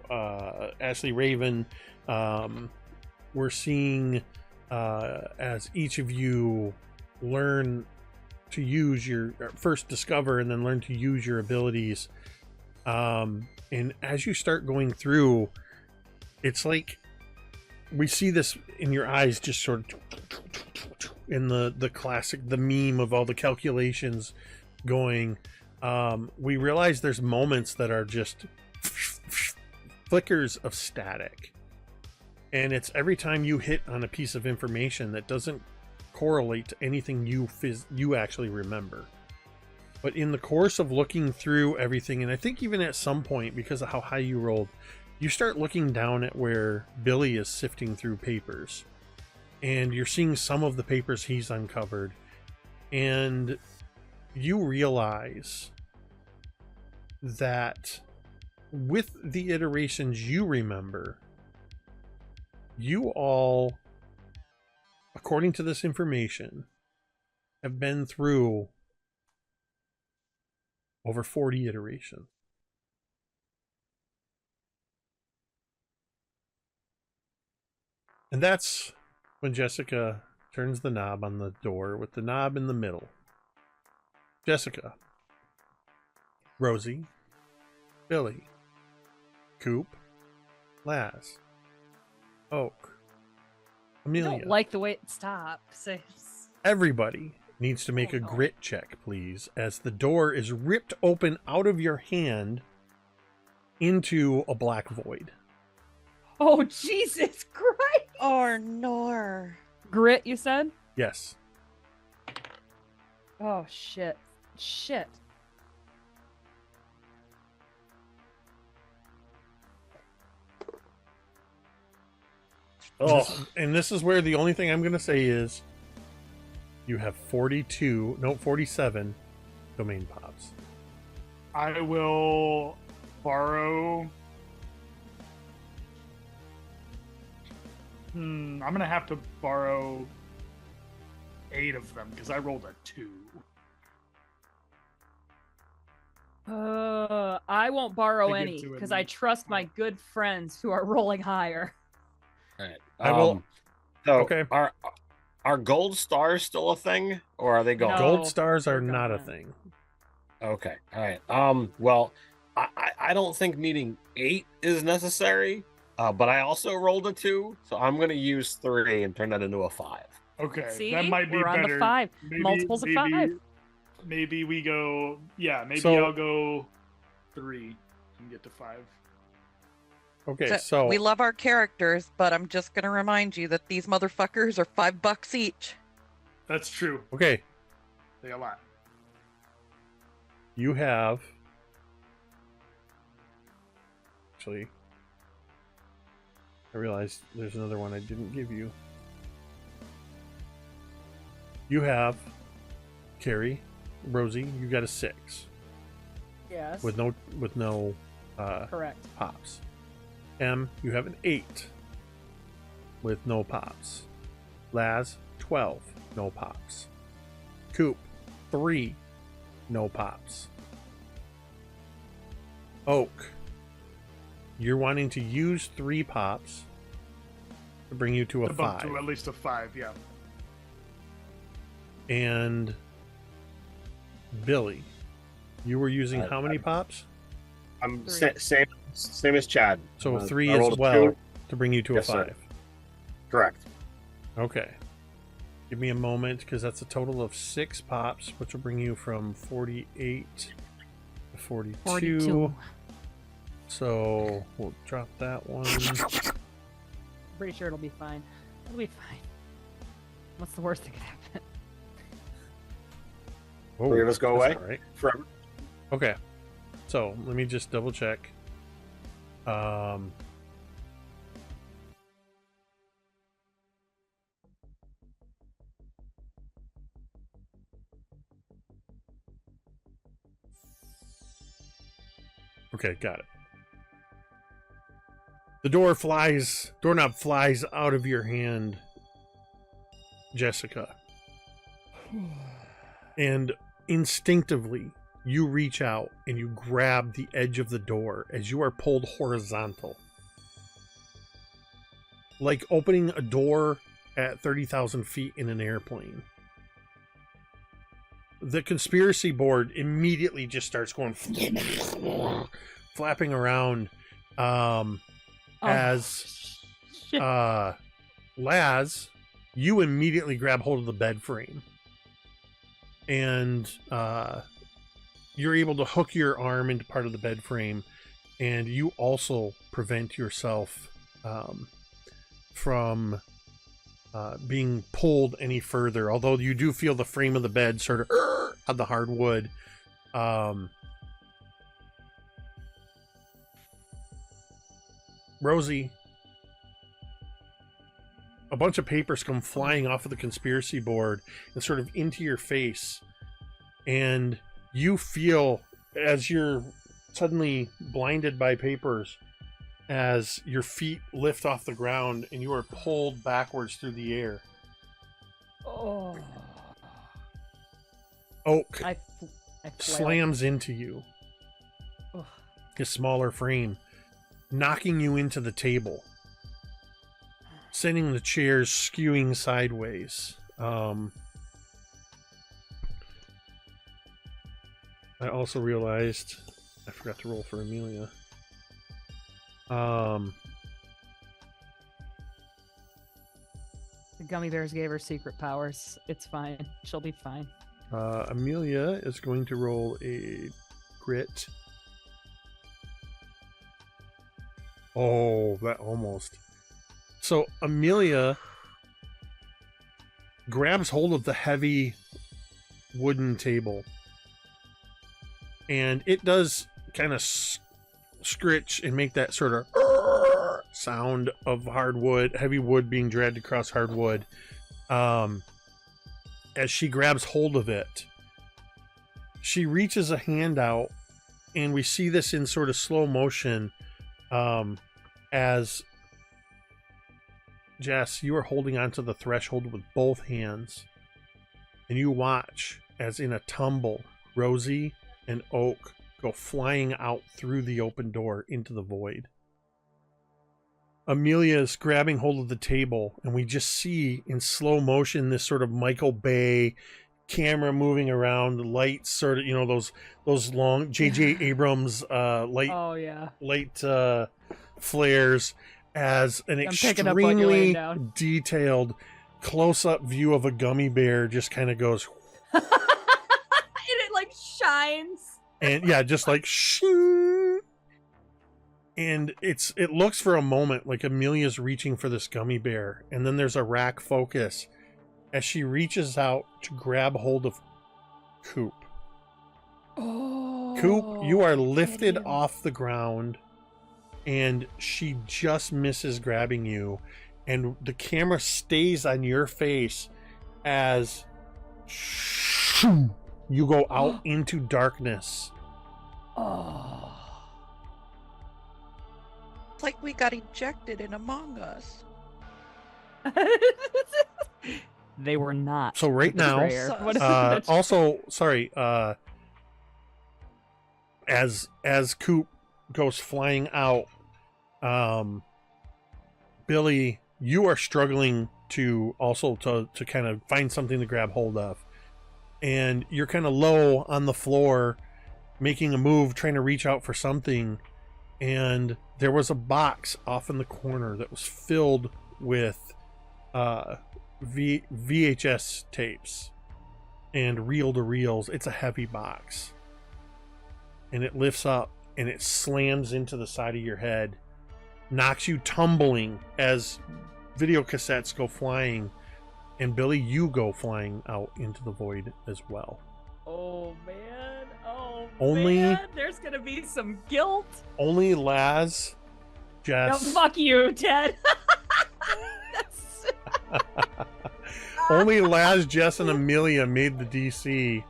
Ashley Raven. We're seeing as each of you learn to use first discover and then learn to use your abilities. And as you start going through, it's like we see this in your eyes, just sort of in the classic, the meme of all the calculations going. We realize there's moments that are just flickers of static, and it's every time you hit on a piece of information that doesn't correlate to anything you actually remember. But in the course of looking through everything, and I think even at some point, because of how high you rolled, you start looking down at where Billy is sifting through papers, and you're seeing some of the papers he's uncovered, and you realize that with the iterations you remember, you all, according to this information, have been through over 40 iterations. And that's when Jessica turns the knob on the door with the knob in the middle. Jessica, Rosie, Billy, Coop, Laz, Oak, I Amelia. don't like the way it stops. Everybody needs to make a grit check, please, as the door is ripped open out of your hand into a black void. Oh, Jesus Christ! Or nor. Grit, you said? Yes. Oh, shit. Shit. Oh, And this is where the only thing I'm going to say is you have 47 domain pops. I will borrow. I'm gonna have to borrow 8 of them because I rolled a 2. I won't borrow To get any to it because and- I trust my good friends who are rolling higher. all right. I will- So, Okay. Are gold stars still a thing, or are they gone? No. Gold stars are they're not a gone. thing. Okay. All right. Well, I don't think needing 8 is necessary. But I also rolled a 2, so I'm gonna use 3 and turn that into a 5. Okay, See? that might be We're on better. the 5. Maybe- Multiples of maybe- 5. Maybe we go. Yeah, maybe So- I'll go 3 and get to 5. Okay, so we love our characters, but I'm just gonna remind you that these motherfuckers are $5 each. That's true. okay, They a lot. you have actually. I realized there's another one I didn't give you. You have Carrie, Rosie. You got a 6 Yes. with no Correct. pops. M, you have an 8 with no pops. Laz, 12, no pops. Coop, 3, no pops. Oak, you're wanting to use 3 pops to bring you to a To bump 5. to at least a 5. Yeah. And Billy, you were using how many pops? I'm 3. same as Chad. So 3 I as rolled a well 2. to bring you to Yes, a sir. 5. Correct. Okay. Give me a moment because that's a total of 6 pops, which will bring you from 48 to 42. So we'll drop that one. Pretty sure it'll be fine. It'll be fine. What's the worst that could happen? Oh, 3 of us go that's away? all right. Forever. Okay. So let me just double check. Okay, got it. The doorknob flies out of your hand, Jessica. And instinctively, you reach out and you grab the edge of the door as you are pulled horizontal. Like opening a door at 30,000 feet in an airplane. The conspiracy board immediately just starts going flapping around as shit. Laz, you immediately grab hold of the bed frame and you're able to hook your arm into part of the bed frame, and you also prevent yourself from being pulled any further, although you do feel the frame of the bed sort of on the hardwood. Rosie, a bunch of papers come flying off of the conspiracy board and sort of into your face, and you feel as you're suddenly blinded by papers as your feet lift off the ground and you are pulled backwards through the air. Oh. Oak I flail. slams into you, Ugh. his smaller frame, knocking you into the table, sending the chairs skewing sideways. I also realized I forgot to roll for Amelia. The gummy bears gave her secret powers. It's fine. She'll be fine. Amelia is going to roll a grit. Oh, that almost. So Amelia grabs hold of the heavy wooden table, and it does kind of scritch and make that sort of sound of hardwood, heavy wood being dragged across hardwood. As she grabs hold of it, she reaches a hand out, and we see this in sort of slow motion as Jess, you are holding onto the threshold with both hands, and you watch as in a tumble, Rosie and Oak go flying out through the open door into the void. Amelia is grabbing hold of the table, and we just see in slow motion this sort of Michael Bay camera moving around, the lights sort of, those long J.J. Abrams light flares as an extremely detailed close-up view of a gummy bear just kind of goes and it like shines. And yeah, just like shing. And it looks for a moment like Amelia's reaching for this gummy bear, and then there's a rack focus as she reaches out to grab hold of Coop. Oh, Coop, you are lifted off the ground, and she just misses grabbing you, and the camera stays on your face as you go out into darkness. Oh. It's like we got ejected in Among Us. They were not. So right now, also, sorry, as Coop goes flying out, Billy, you are struggling to kind of find something to grab hold of, and you're kind of low on the floor, making a move, trying to reach out for something, and there was a box off in the corner that was filled with VHS tapes and reel-to-reels. It's a heavy box, and it lifts up and it slams into the side of your head, knocks you tumbling as video cassettes go flying, and Billy, you go flying out into the void as well. Oh man, man, there's gonna be some guilt. Only Laz, Jess. No, fuck you, Ted. Only Laz, Jess, and Amelia made the DC.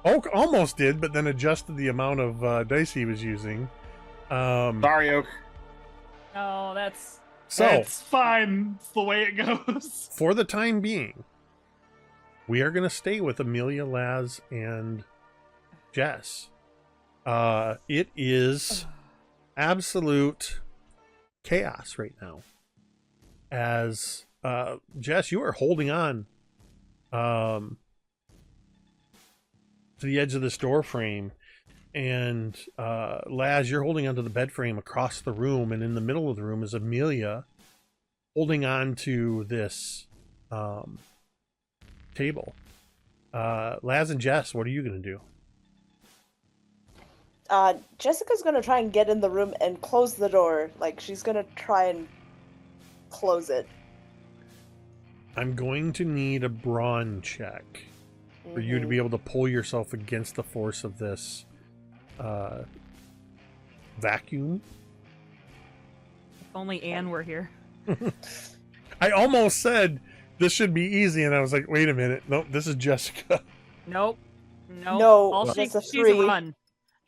Oak almost did, but then adjusted the amount of dice he was using. Sorry, Oak. No, that's fine. It's the way it goes. For the time being, we are going to stay with Amelia, Laz, and Jess. It is absolute chaos right now. As Jess, you are holding on to the edge of this door frame, and Laz, you're holding onto the bed frame across the room, and in the middle of the room is Amelia holding on to this table. Laz and Jess, what are you going to do? Jessica's gonna try and get in the room and close the door. Like, she's gonna try and close it. I'm going to need a brawn check for you to be able to pull yourself against the force of this vacuum. If only Anne were here. I almost said this should be easy, and I was like, wait a minute. Nope, this is Jessica. Nope. No, All that's a she's 3. a run.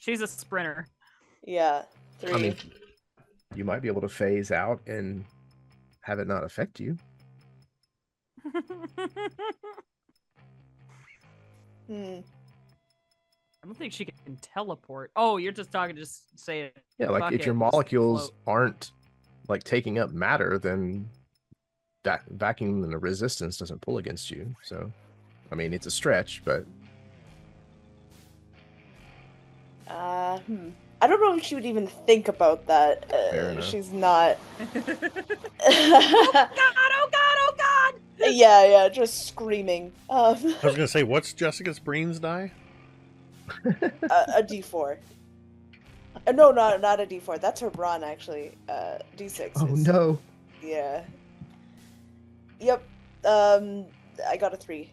She's a sprinter. Yeah, 3. I mean, you might be able to phase out and have it not affect you. Hmm. I don't think she can teleport. Oh, you're just talking to just say it. Yeah, like Fuck if it, your just molecules float. aren't like taking up matter, then that vacuum and the resistance doesn't pull against you. So, I mean, it's a stretch, but I don't know if she would even think about that. Fair enough. She's not. Oh god! Oh god! Oh god! Yeah, just screaming. I was gonna say, what's Jessica's brains die? A D4. No, not a D4. That's her brawn, actually. D6. oh is- no. Yeah. Yep. I got a 3.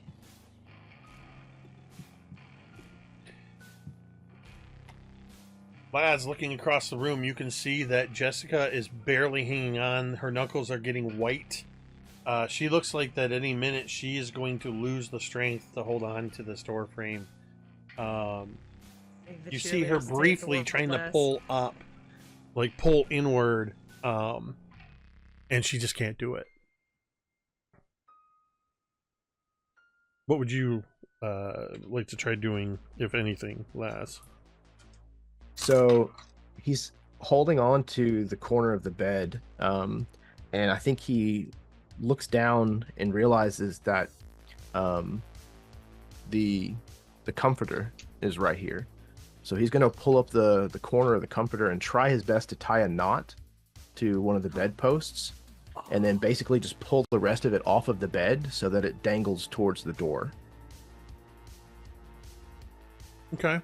As looking across the room, you can see that Jessica is barely hanging on. Her knuckles are getting white. She looks like that any minute she is going to lose the strength to hold on to this door frame. You see her briefly trying to pull up, like pull inward, and she just can't do it. What would you like to try doing, if anything, Laz? So he's holding on to the corner of the bed, and I think he looks down and realizes that the comforter is right here. So he's going to pull up the corner of the comforter and try his best to tie a knot to one of the bedposts, and then basically just pull the rest of it off of the bed so that it dangles towards the door. Okay.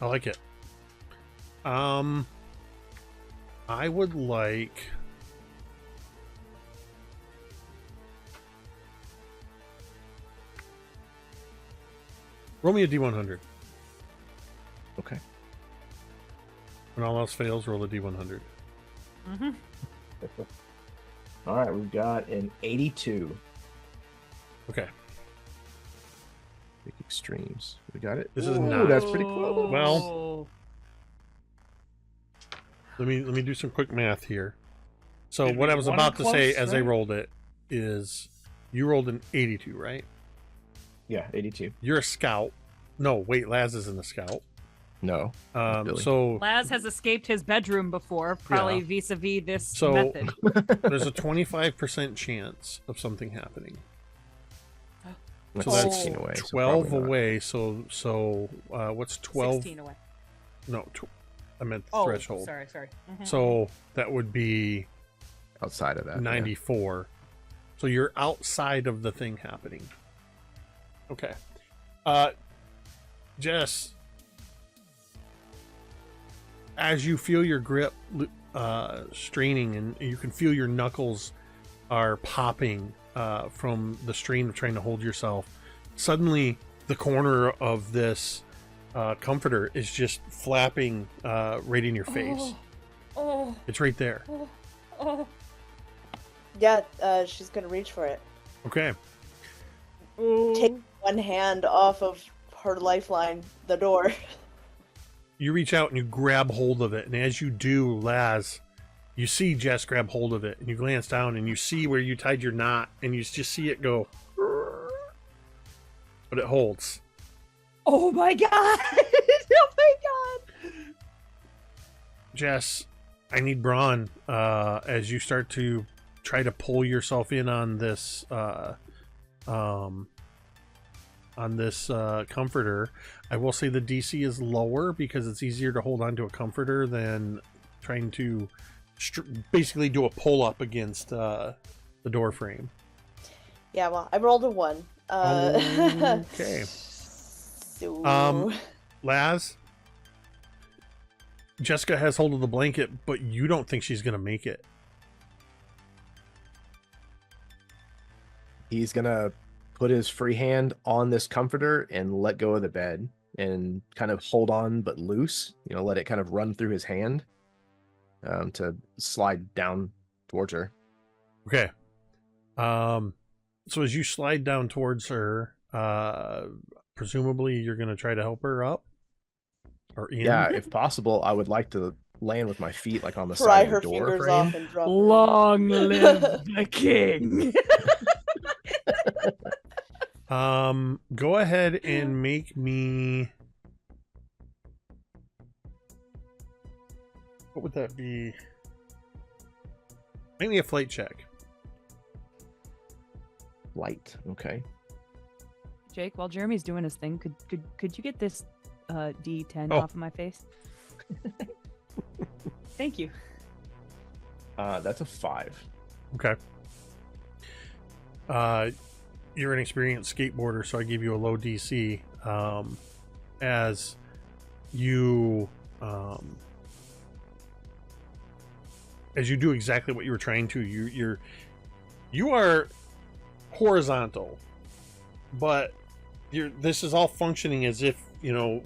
I like it. I would like... Roll me a D100. Okay. When all else fails, roll a D100. Mm-hmm. All right, we've got an 82. Okay. Big extremes. We got it. This is Ooh, not- That's pretty close. Well- Let me do some quick math here. So Did what we I was one about to say close, as I right? rolled it is, you rolled an 82, right? Yeah, 82. You're a scout. No, wait, Laz isn't a scout. No. Billy. So Laz has escaped his bedroom before, probably vis-a-vis this So- method. there's a 25% chance of something happening. That's so that's 16 away. so 12 probably not. away. So what's 12? 16 away. No, I meant Oh, threshold. sorry. Mhm. So that would be Outside of that. yeah. 94. So you're outside of the thing happening. Okay. Jess, as you feel your grip straining, and you can feel your knuckles are popping from the strain of trying to hold yourself, suddenly the corner of this comforter is just flapping right in your face. Oh, It's right there. oh. Yeah, she's gonna reach for it. Okay. Take one hand off of her lifeline, the door. You reach out and you grab hold of it, and as you do, Laz, you see Jess grab hold of it, and you glance down and you see where you tied your knot, and you just see it go, but it holds. Oh my god! Oh my god! Jess, I need brawn as you start to try to pull yourself in on this comforter. I will say the DC is lower because it's easier to hold on to a comforter than trying to basically do a pull up against the door frame. Yeah, well, I rolled a 1. Okay. So... Laz, Jessica has hold of the blanket, but you don't think she's gonna make it. He's gonna put his free hand on this comforter and let go of the bed and kind of hold on but loose, let it kind of run through his hand to slide down towards her. Okay. So as you slide down towards her, presumably you're going to try to help her up or in. Yeah, if possible, I would like to land with my feet like on the Pry side her of the door fingers frame. off and drop her. Long live the king. Go ahead and make me. What would that be? Make me a flight check. Light. Okay. Jake, while Jeremy's doing his thing, could you get this D10 Oh. off of my face? Thank you. That's a 5. Okay. You're an experienced skateboarder, so I give you a low DC. As you do exactly what you were trying to. You are horizontal, but this is all functioning as if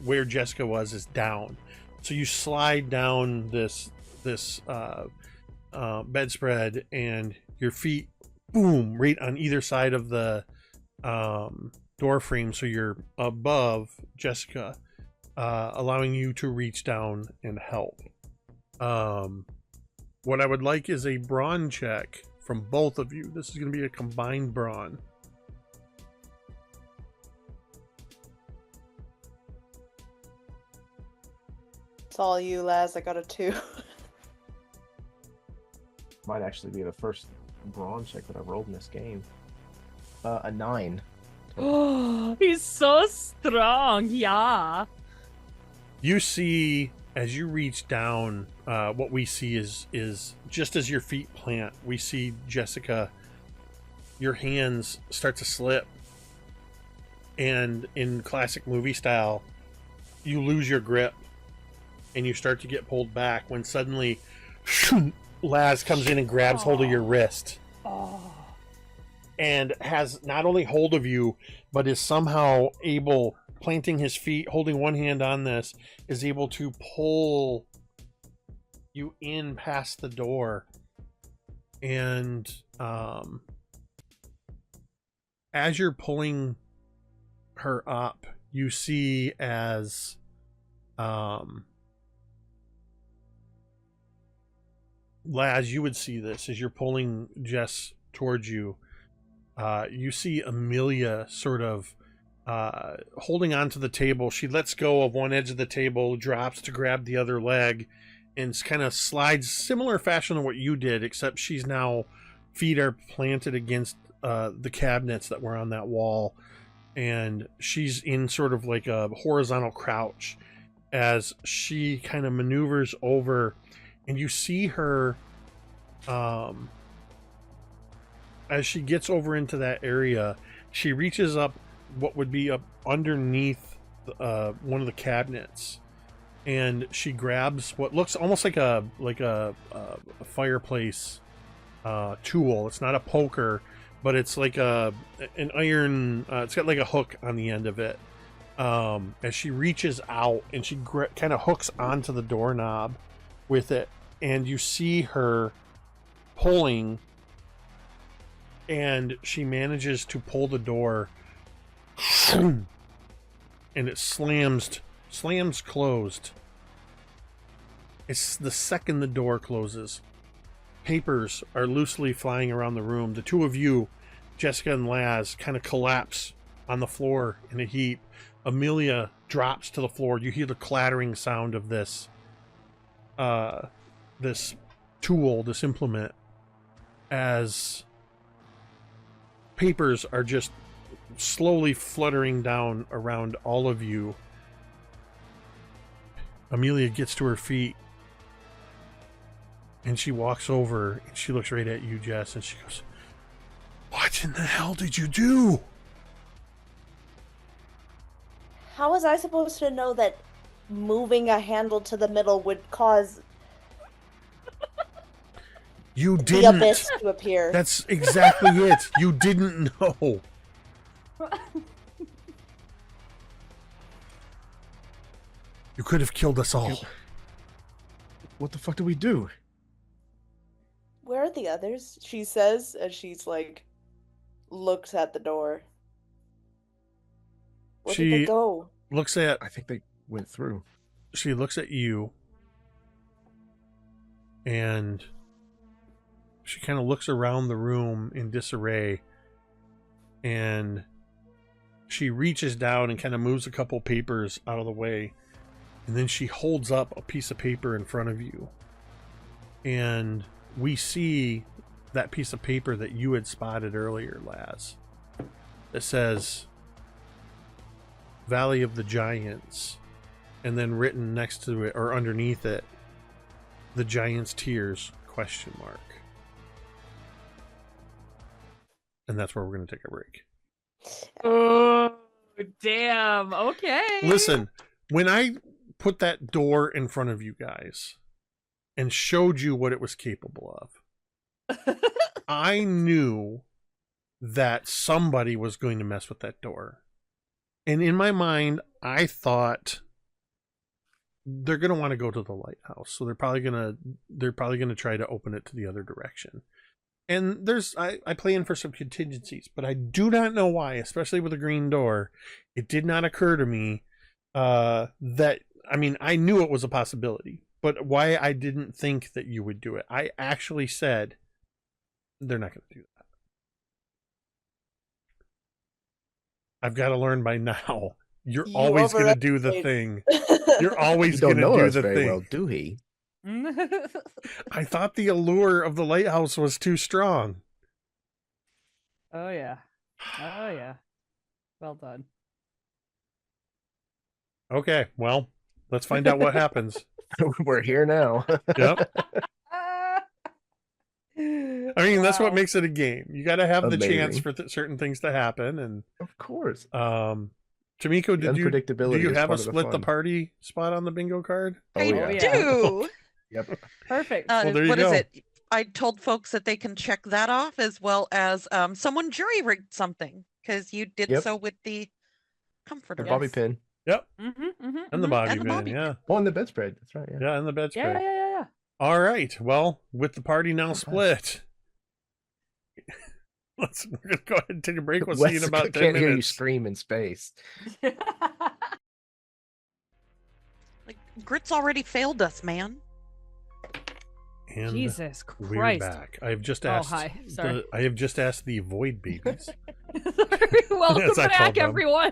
where Jessica was is down. So you slide down this bedspread, and your feet boom right on either side of the door frame, so you're above Jessica, allowing you to reach down and help. What I would like is a brawn check from both of you. This is going to be a combined brawn. It's all you, Laz. I got a 2. Might actually be the first brawn check that I've rolled in this game. A 9. Oh, he's so strong. Yeah. You see, as you reach down, what we see is just as your feet plant, we see Jessica, your hands start to slip, and in classic movie style, you lose your grip and you start to get pulled back when suddenly Laz comes in and grabs hold of your wrist. And has not only hold of you, but is somehow able, planting his feet, holding one hand on this, is able to pull you in past the door. And as you're pulling her up, you see as Laz, you would see this as you're pulling Jess towards you. You see Amelia sort of holding onto the table. She lets go of one edge of the table, drops to grab the other leg, and kind of slides similar fashion to what you did, except she's now feet are planted against the cabinets that were on that wall, and she's in sort of like a horizontal crouch as she kind of maneuvers over, and you see her as she gets over into that area, she reaches up what would be up underneath one of the cabinets, and she grabs what looks almost like a fireplace tool. It's not a poker, but it's like an iron. It's got like a hook on the end of it. As she reaches out and she kind of hooks onto the doorknob with it, and you see her pulling, and she manages to pull the door, and it slams closed. It's the second the door closes. Papers are loosely flying around the room. The two of you, Jessica and Laz, kind of collapse on the floor in a heap. Amelia drops to the floor. You hear the clattering sound of this tool, this implement, as papers are just slowly fluttering down around all of you. Amelia gets to her feet, and she walks over and she looks right at you, Jess, and she goes, "What in the hell did you do?" How was I supposed to know that moving a handle to the middle would cause You the didn't. abyss to appear? That's exactly it. You didn't know. You could have killed us all. What the fuck do we do? Where are the others? She says as she's like looks at the door. Where did they She go? looks at I think they went through. she looks at you, and she kind of looks around the room in disarray, and she reaches down and kind of moves a couple papers out of the way, and then she holds up a piece of paper in front of you, and we see that piece of paper that you had spotted earlier, Laz, that says Valley of the Giants, and then written next to it or underneath it, the Giants' Tears ? And that's where we're going to take a break. Oh, damn. Okay. Listen, when I put that door in front of you guys and showed you what it was capable of, I knew that somebody was going to mess with that door. And in my mind, I thought they're going to want to go to the lighthouse. So they're probably going to try to open it to the other direction. And I play in for some contingencies, but I do not know why, especially with a green door, it did not occur to me that, I mean, I knew it was a possibility, but why I didn't think that you would do it. I actually said, they're not going to do that. I've got to learn by now. You're You always going to do the overestimate- thing. You're always You going don't to know do us the very thing. well, do he? I thought the allure of the lighthouse was too strong. Oh, yeah. Oh, yeah. Well done. Okay, well, let's find out what happens. We're here now. Yep. I mean, that's what makes it a game. You got to have the chance Amazing. for certain things to happen. And Of course. Tamiko, do you Unpredictability is have a part of the split the fun. party spot on the bingo card? Oh, I yeah. yeah. do. Yep. Perfect. Well, there you What is go. it? I told folks that they can check that off, as well as someone jury rigged something, because you did Yep. so with the comforter. The bobby Yes. pin. Yep, Mm-hmm, and the bobby And the pin, bobby yeah. Oh, and the bedspread. That's right. Yeah. Yeah, and the bedspread. Yeah. All right, well, with the party now nice. split, we're going to go ahead and take a break. We'll see Wes you in about 10 can't minutes. hear you scream in space. Like, Grit's already failed us, man. And Jesus we're Christ. back. I have just Oh, asked. hi. Sorry. I have just asked the void babies Welcome As I called back, them. everyone.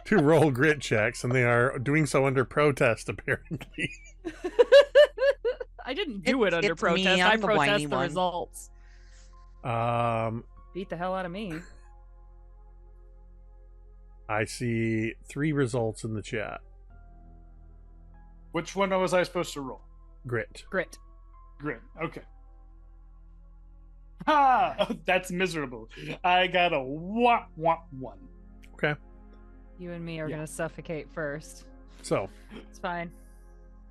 to roll grit checks, and they are doing so under protest, apparently. I didn't do it under It's me, protest. I'm I the whiny protest the one. results. Beat the hell out of me. I see 3 results in the chat. Which one was I supposed to roll? Grit. Grit. Grit. Okay. Ha! That's miserable. I got a one. Okay. You and me are Yeah. gonna suffocate first. So, It's fine.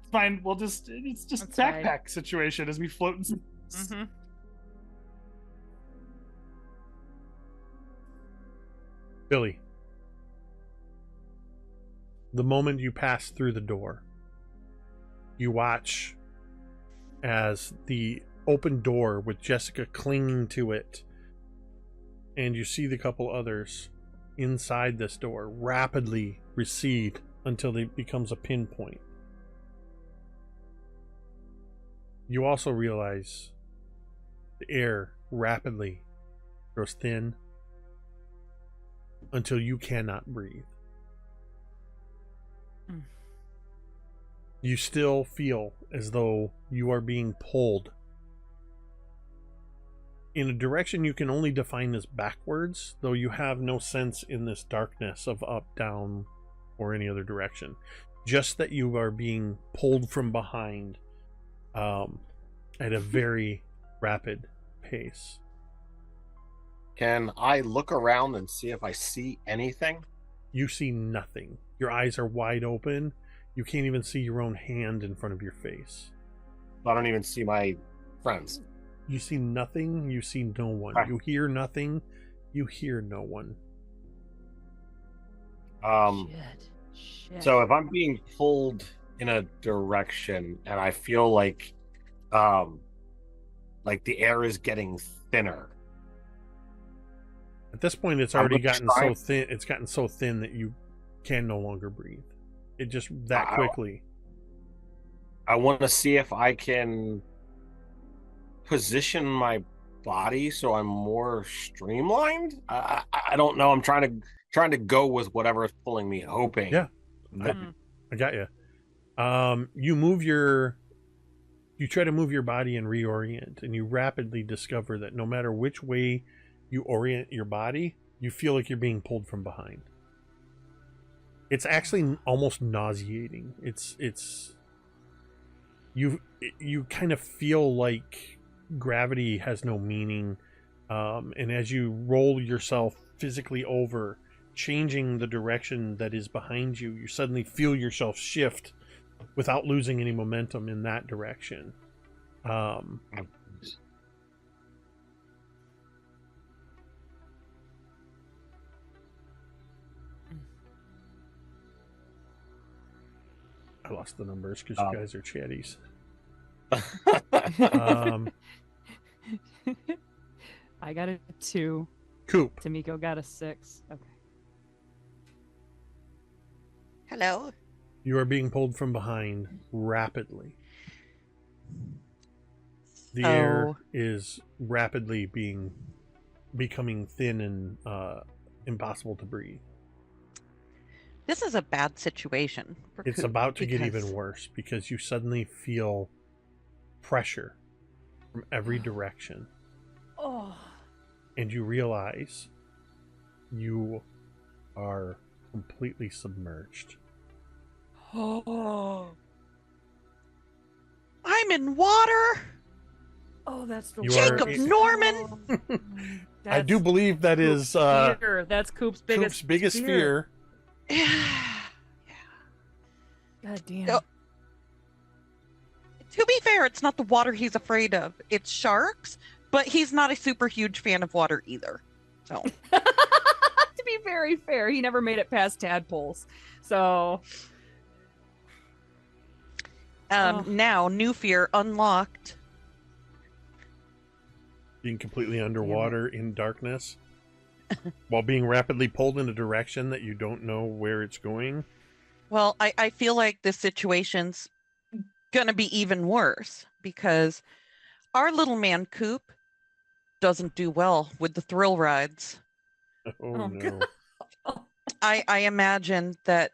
It's fine. It's just That's fine. backpack situation as we float in space. Mm-hmm. Billy, the moment you pass through the door, you watch as the open door with Jessica clinging to it, and you see the couple others inside this door rapidly recede until it becomes a pinpoint. You also realize the air rapidly grows thin until you cannot breathe. Mm. You still feel as though you are being pulled in a direction you can only define as backwards, though you have no sense in this darkness of up, down, or any other direction. Just that you are being pulled from behind at a very rapid pace. Can I look around and see if I see anything? You see nothing. Your eyes are wide open. You can't even see your own hand in front of your face. I don't even see my friends. You see nothing. You see no one. Right. You hear nothing. You hear no one. Shit. So if I'm being pulled in a direction and I feel like the air is getting thinner, At this point, it's I'm already gonna gotten try- so thin. It's gotten so thin that you can no longer breathe. It just that Wow. quickly. I want to see if I can position my body so I'm more streamlined. I don't know. I'm trying to go with whatever is pulling me, hoping. Yeah. that- I got you. You try to move your body and reorient, and you rapidly discover that no matter which way you orient your body, you feel like you're being pulled from behind. It's actually almost nauseating. You kind of feel like gravity has no meaning, and as you roll yourself physically over, changing the direction that is behind you, you suddenly feel yourself shift without losing any momentum in that direction. I lost the numbers because you guys are chatties. I got a 2. Coop, Tamiko got a 6. Okay. Hello. you are being pulled from behind rapidly. The air is rapidly becoming thin and impossible to breathe. This is a bad situation. For It's Coop about to get because- even worse because you suddenly feel pressure from every direction, Oh. and you realize you are completely submerged. Oh. I'm in water. Oh, that's the You are- Jacob it- Norman. I do believe that is fear. That's Coop's Coop's biggest fear. God damn. No. To be fair, it's not the water he's afraid of. It's sharks, but he's not a super huge fan of water either. So To be very fair, he never made it past tadpoles. So Oh. now new fear unlocked. Being completely underwater in darkness while being rapidly pulled in a direction that you don't know where it's going. Well, I feel like this situation's gonna be even worse because our little man Coop doesn't do well with the thrill rides. Oh, no. I imagine that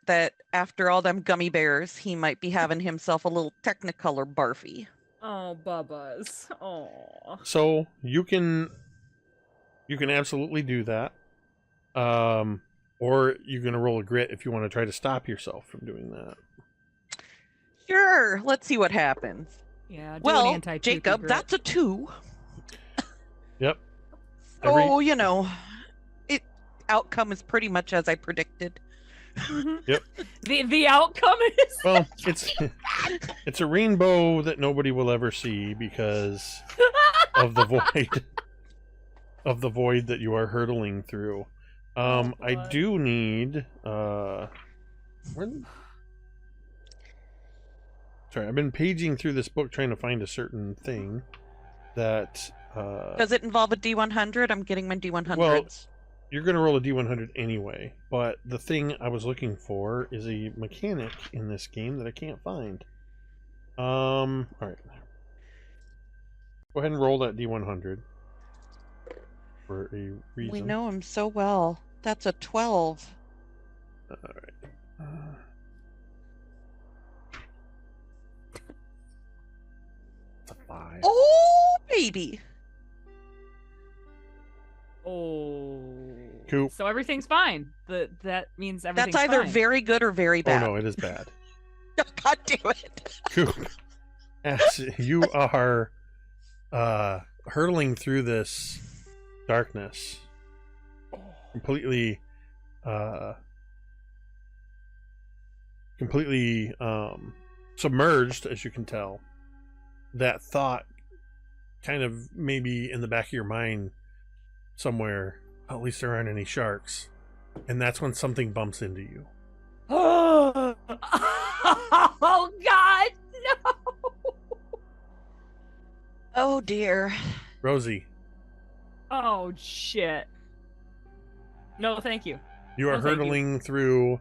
after all them gummy bears, he might be having himself a little Technicolor barfy. Oh, Bubba's. Oh. So you can absolutely do that. Or you're gonna roll a grit if you want to try to stop yourself from doing that. Sure, let's see what happens. Yeah. Do an Well, anti-poopy Jacob, grit. that's a 2. Yep. Oh, you know, outcome is pretty much as I predicted. Yep. The outcome is Well, it's a rainbow that nobody will ever see because of the void that you are hurtling through. I boy. do need sorry, I've been paging through this book trying to find a certain thing that Does it involve a D100? I'm getting my D100s. Well, you're going to roll a D100 anyway, but the thing I was looking for is a mechanic in this game that I can't find. All right. Go ahead and roll that D100 for a reason. we know him so well. That's a 12. All right. It's a 5. Oh, baby. Oh. Coop. So everything's fine. That means everything's That's either fine. very good or very Oh bad. no, it is bad. God damn it. Coop. As you are hurtling through this darkness, completely submerged, as you can tell, that thought kind of maybe in the back of your mind somewhere, at least there aren't any sharks, and that's when something bumps into you. Oh God, no! Oh dear. Rosie, Oh shit! No, thank you. You are No, thank you. hurtling through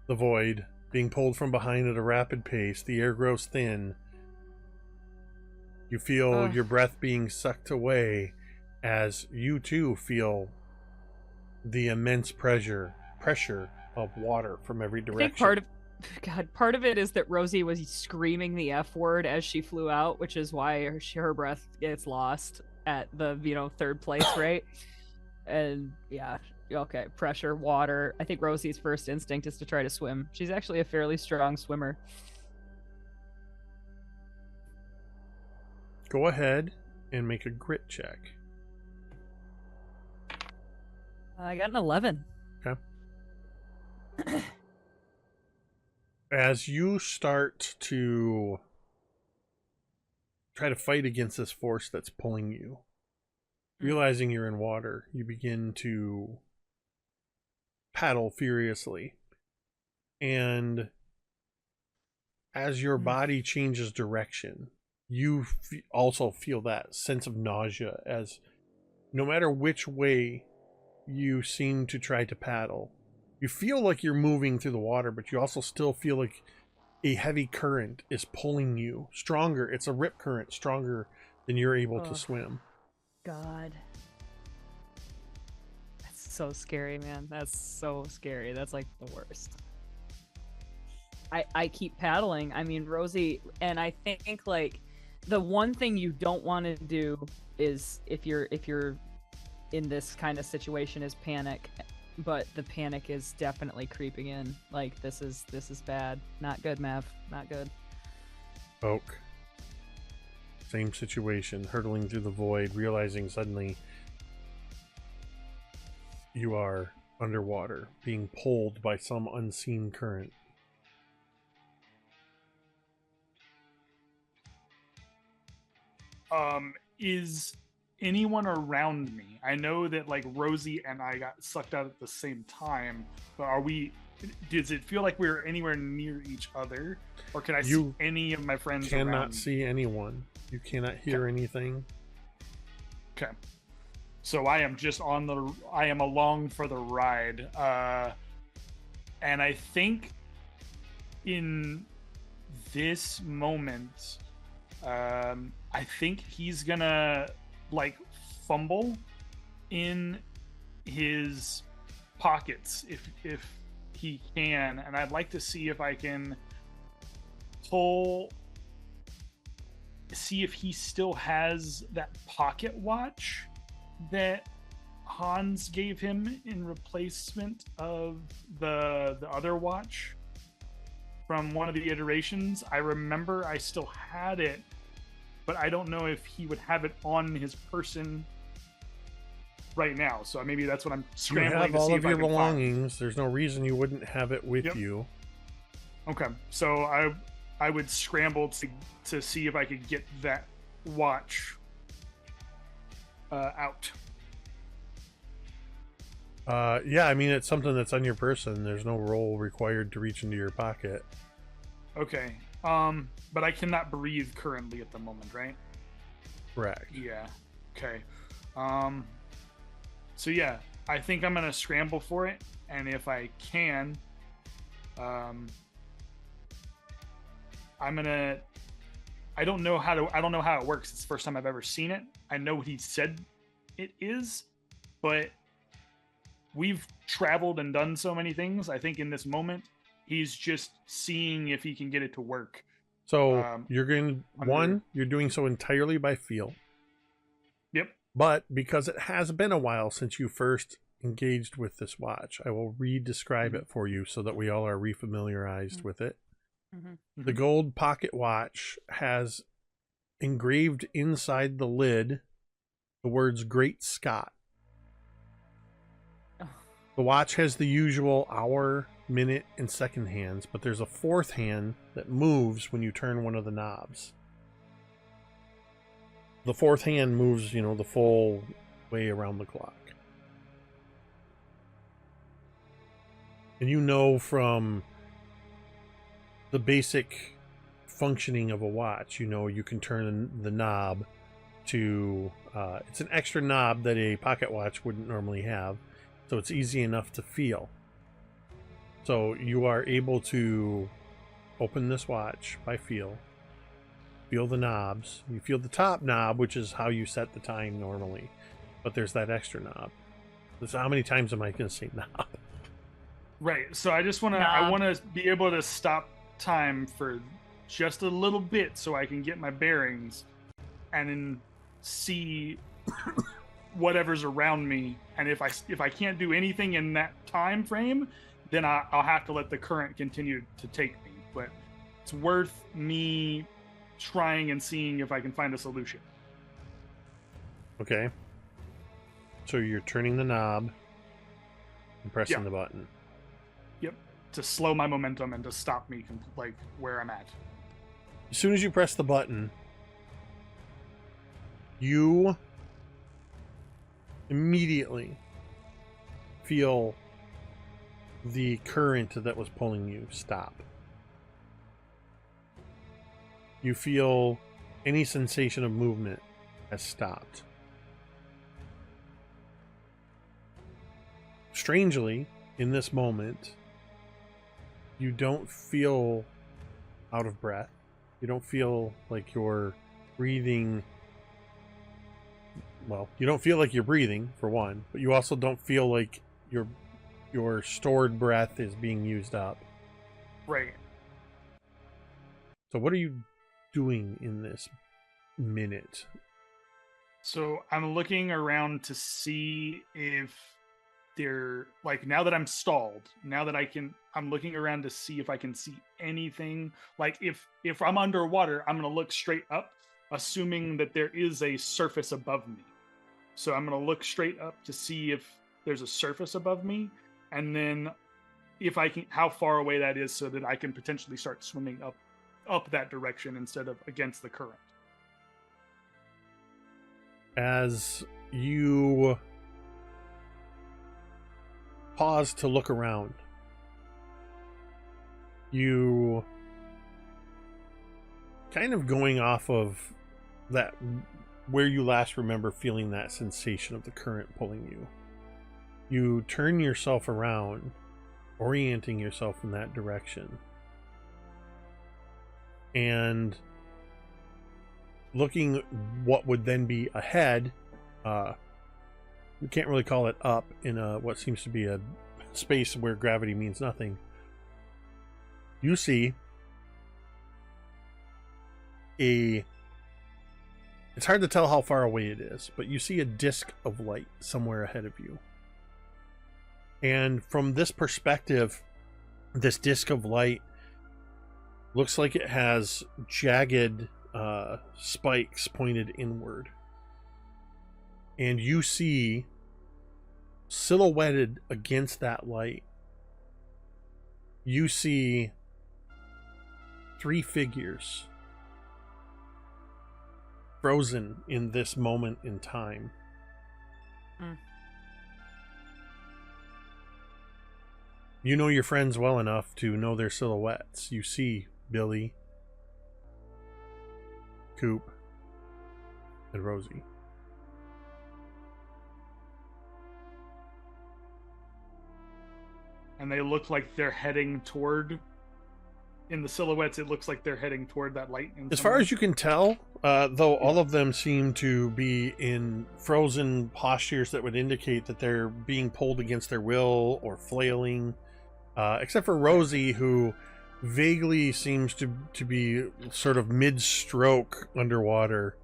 the void, being pulled from behind at a rapid pace. The air grows thin. You feel Ugh. your breath being sucked away as you too feel the immense pressure of water from every I direction. think part of it is that Rosie was screaming the F word as she flew out, which is why her breath gets lost at the third place, right? And yeah, okay, pressure, water. I think Rosie's first instinct is to try to swim. She's actually a fairly strong swimmer. Go ahead and make a grit check. I got an 11. Okay. As you start to try to fight against this force that's pulling you, realizing you're in water, you begin to paddle furiously. And as your body changes direction, you also feel that sense of nausea, as no matter which way you seem to try to paddle, you feel like you're moving through the water, but you also still feel like a heavy current is pulling you stronger. It's a rip current, stronger than you're able to swim. God. That's so scary, man. That's so scary. That's like the worst. I keep paddling. I mean, Rosie, and I think like the one thing you don't want to do is if you're in this kind of situation is panic, but the panic is definitely creeping in. Like this is bad. Not good, Mav. Not good. Oak. Same situation, hurtling through the void, realizing suddenly you are underwater, being pulled by some unseen current. Is anyone around me? I know that like Rosie and I got sucked out at the same time, but does it feel like we're anywhere near each other, or can I see any of my friends around me? Cannot see anyone. You cannot hear anything. Okay. So I am just I am along for the ride. And I think in this moment, I think he's gonna like fumble in his pockets if he can, and I'd like to see if I can see if he still has that pocket watch that Hans gave him in replacement of the other watch from one of the iterations. I remember I still had it, but I don't know if he would have it on his person right now. So maybe that's what I'm scrambling to see if I can find. You have all of your belongings. There's no reason you wouldn't have it with you. Okay, so I would scramble to see if I could get that watch out. Yeah, I mean, it's something that's on your person. There's no roll required to reach into your pocket. Okay. But I cannot breathe currently at the moment, right? Correct. Yeah. Okay. So yeah, I think I'm gonna scramble for it, and if I can, I'm gonna. I don't know how it works. It's the first time I've ever seen it. I know what he said it is, but we've traveled and done so many things. I think in this moment, he's just seeing if he can get it to work. So you're you're doing so entirely by feel. Yep. But because it has been a while since you first engaged with this watch, I will re-describe it for you so that we all are refamiliarized with it. Mm-hmm. The gold pocket watch has engraved inside the lid the words Great Scott. The watch has the usual hour, minute, and second hands, but there's a fourth hand that moves when you turn one of the knobs. The fourth hand moves, the full way around the clock. And you know from the basic functioning of a watch, you can turn the knob to, it's an extra knob that a pocket watch wouldn't normally have. so it's easy enough to feel. So you are able to open this watch by feel the knobs. You feel the top knob, which is how you set the time normally, but there's that extra knob. So how many times am I going to say knob? Right. So I just want to. I want to be able to stop time for just a little bit, so I can get my bearings, and then see whatever's around me. And if I can't do anything in that time frame, then I'll have to let the current continue to take me. But it's worth me trying and seeing if I can find a solution. Okay. So you're turning the knob and pressing the button. Yep. To slow my momentum and to stop me like where I'm at. As soon as you press the button, you immediately feel the current that was pulling you stop. You feel any sensation of movement has stopped. Strangely, in this moment, you don't feel out of breath. You don't feel like you're breathing. Well, you don't feel like you're breathing, for one, but you also don't feel like your stored breath is being used up. Right. So what are you doing in this minute? So I'm looking around to see if they're like, now that I'm stalled, now that I'm looking around to see if I can see anything. Like if I'm underwater, I'm going to look straight up, assuming that there is a surface above me. So I'm going to look straight up to see if there's a surface above me, and then if I can, how far away that is, so that I can potentially start swimming up that direction instead of against the current. As you pause to look around, you kind of going off of that, where you last remember feeling that sensation of the current pulling you. You turn yourself around, orienting yourself in that direction, and looking what would then be ahead. We can't really call it up in what seems to be a space where gravity means nothing. You see it's hard to tell how far away it is, but you see a disc of light somewhere ahead of you. And from this perspective, this disc of light looks like it has jagged spikes pointed inward. And you see, silhouetted against that light, you see 3 figures frozen in this moment in time. You know your friends well enough to know their silhouettes. You see Billy, Coop, and Rosie. And they look like they're heading toward, in the silhouettes, it looks like they're heading toward that light. As far as you can tell, though, all of them seem to be in frozen postures that would indicate that they're being pulled against their will or flailing, except for Rosie, who vaguely seems to be sort of mid-stroke underwater.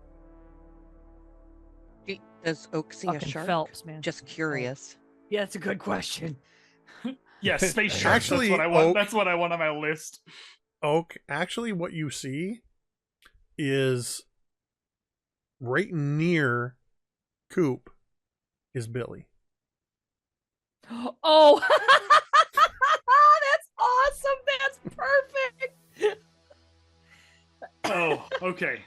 Does Oak see a Fucking shark? Phelps, man. Just curious. Yeah, that's a good question. Yes, space shark. Actually, that's what I want. Oak- That's what I want on my list. Oak, actually what you see is right near Coop is Billy. Oh, that's awesome. That's perfect. Oh, okay.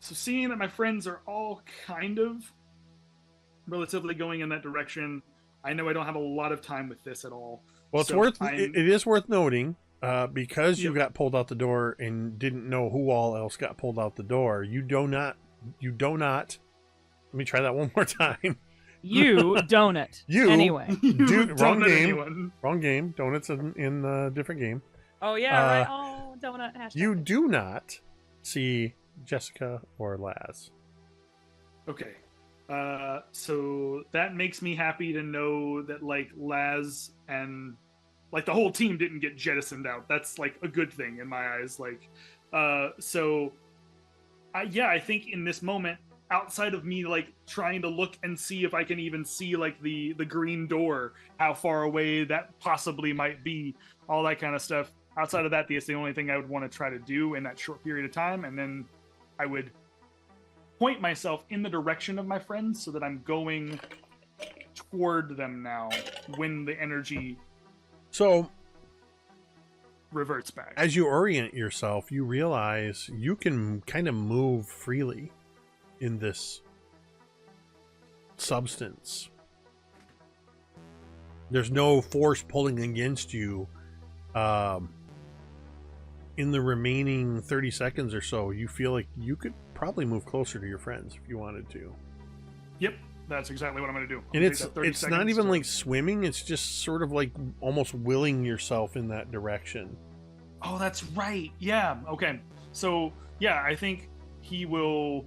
So seeing that my friends are all kind of relatively going in that direction, I know I don't have a lot of time with this at all. Well, it's So it is worth noting, because you Yep. got pulled out the door and didn't know who all else got pulled out the door. You do not. Let me try that one more time. You donut. You Anyway. Dude, wrong Don't let game. anyone- Wrong game. Donuts in a different game. Oh yeah, right. Oh, donut. Hashtag. You do not see Jessica or Laz. Okay. So that makes me happy to know that like Laz and like the whole team didn't get jettisoned out. That's like a good thing in my eyes. Like, I think in this moment, outside of me like trying to look and see if I can even see like the green door, how far away that possibly might be, all that kind of stuff. Outside of that, that's the only thing I would want to try to do in that short period of time, and then I would point myself in the direction of my friends so that I'm going toward them now when the energy So reverts back. as you orient yourself, you realize you can kind of move freely in this substance. There's no force pulling against you. In the remaining 30 seconds or so, you feel like you could probably move closer to your friends if you wanted to. Yep, that's exactly what I'm going to do. And I'll it's take that 30 not seconds even to- like swimming, it's just sort of like almost willing yourself in that direction. Oh, that's right. Yeah. Okay. So yeah, I think he will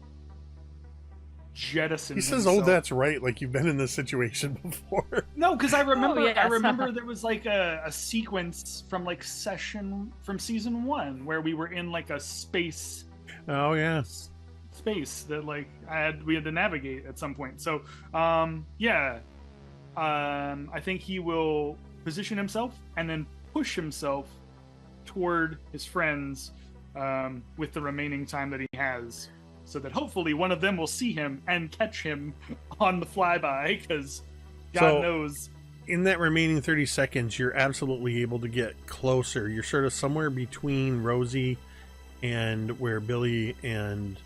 jettison. He says, "Oh, himself. that's right," like you've been in this situation before. No, because I remember. yes. I remember there was like a sequence from like season 1 where we were in like a space Oh yeah. space that like we had to navigate at some point. So I think he will position himself and then push himself toward his friends with the remaining time that he has, so that hopefully one of them will see him and catch him on the flyby, because God So- knows. In that remaining 30 seconds, you're absolutely able to get closer. You're sort of somewhere between Rosie and where Billy and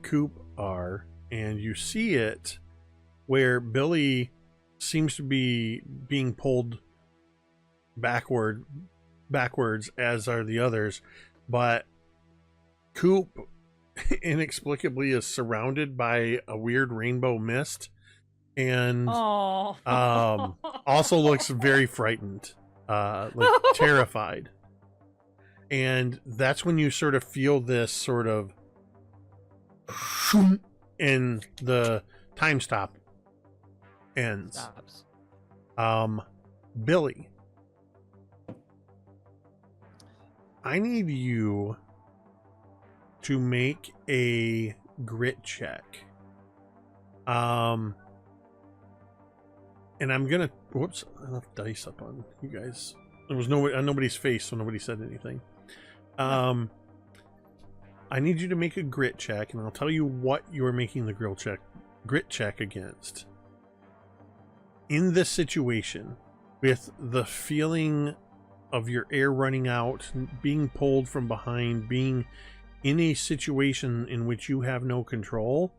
Coop are, and you see it where Billy seems to be being pulled backwards, as are the others, but Coop inexplicably is surrounded by a weird rainbow mist, and Oh. also looks very frightened, like terrified. And that's when you sort of feel this sort of and the time stop ends. Stops. Billy, I need you to make a grit check. And I'm gonna, whoops, I left dice up on you guys. There was nobody's face, so nobody said anything. I need you to make a grit check, and I'll tell you what you're making the grit check against. In this situation, with the feeling of your air running out, being pulled from behind, being in a situation in which you have no control,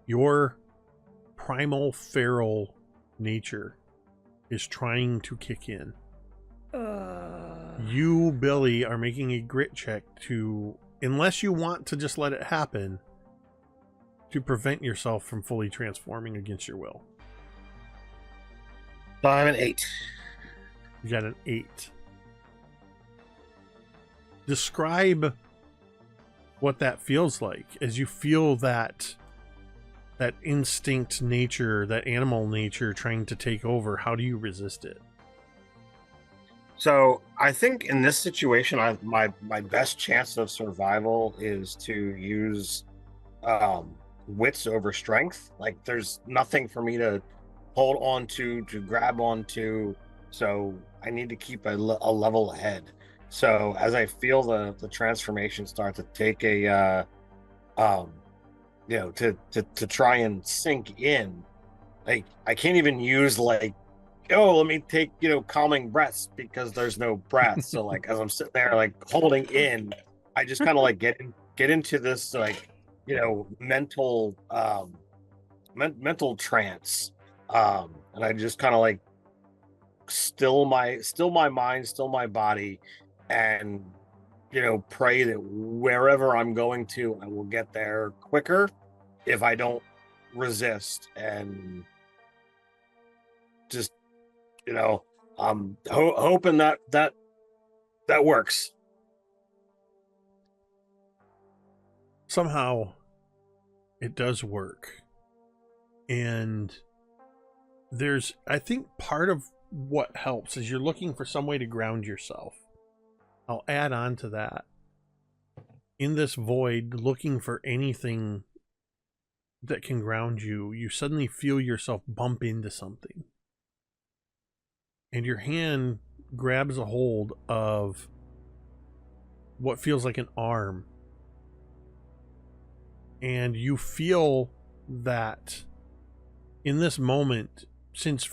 your primal feral nature is trying to kick in. You, Billy, are making a grit check to, unless you want to just let it happen, to prevent yourself from fully transforming against your will. So I'm an 8. You got an 8. Describe what that feels like as you feel that instinct nature, that animal nature trying to take over. How do you resist it? So I think in this situation, my best chance of survival is to use wits over strength. Like there's nothing for me to hold on to grab onto, so I need to keep a level ahead. So as I feel the transformation start to take a to try and sink in, like I can't even use like, oh, let me take calming breaths, because there's no breath. So like as I'm sitting there like holding in, I just kind of like get into this like mental mental trance, and I just kind of like still my mind, still my body, and pray that wherever I'm going to, I will get there quicker. if I don't resist, and just, I'm hoping that works. Somehow it does work. And I think part of what helps is you're looking for some way to ground yourself. I'll add on to that. In this void, looking for anything that can ground you, you suddenly feel yourself bump into something. And your hand grabs a hold of what feels like an arm. And you feel that in this moment, since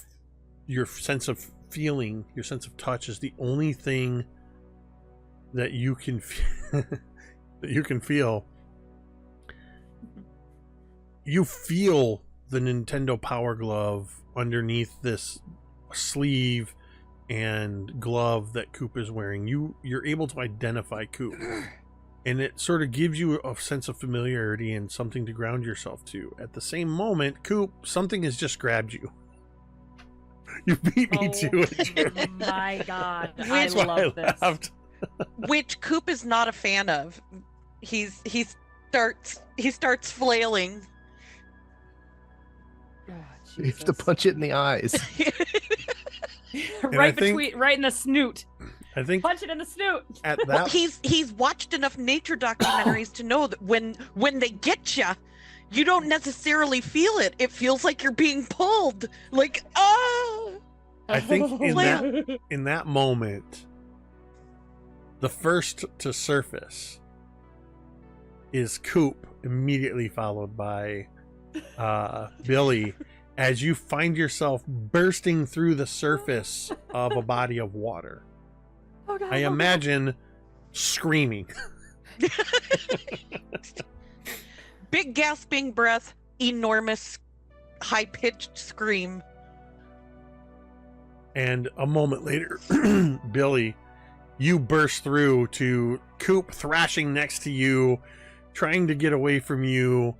your sense of feeling, your sense of touch is the only thing that you can feel, you feel the Nintendo Power Glove underneath this sleeve and glove that Coop is wearing. You're able to identify Coop, and it sort of gives you a sense of familiarity and something to ground yourself to. At the same moment, Coop, something has just grabbed you. You beat me to it. Oh my god, I Which- love this. laughed. Which Coop is not a fan of. He starts flailing. Oh, You have to Jesus. punch it in the eyes. I right think- right in the snoot. I think Punch it in the snoot. at Well, that he's watched enough nature documentaries to know that when they get you don't necessarily feel it. It feels like you're being pulled. Like, oh. I think in Flail. that moment, the first to surface is Coop, immediately followed by Billy, as you find yourself bursting through the surface of a body of water. Oh, God, I oh, God. imagine screaming. Big gasping breath, enormous high-pitched scream. And a moment later, Billy, you burst through to Coop thrashing next to you, trying to get away from you.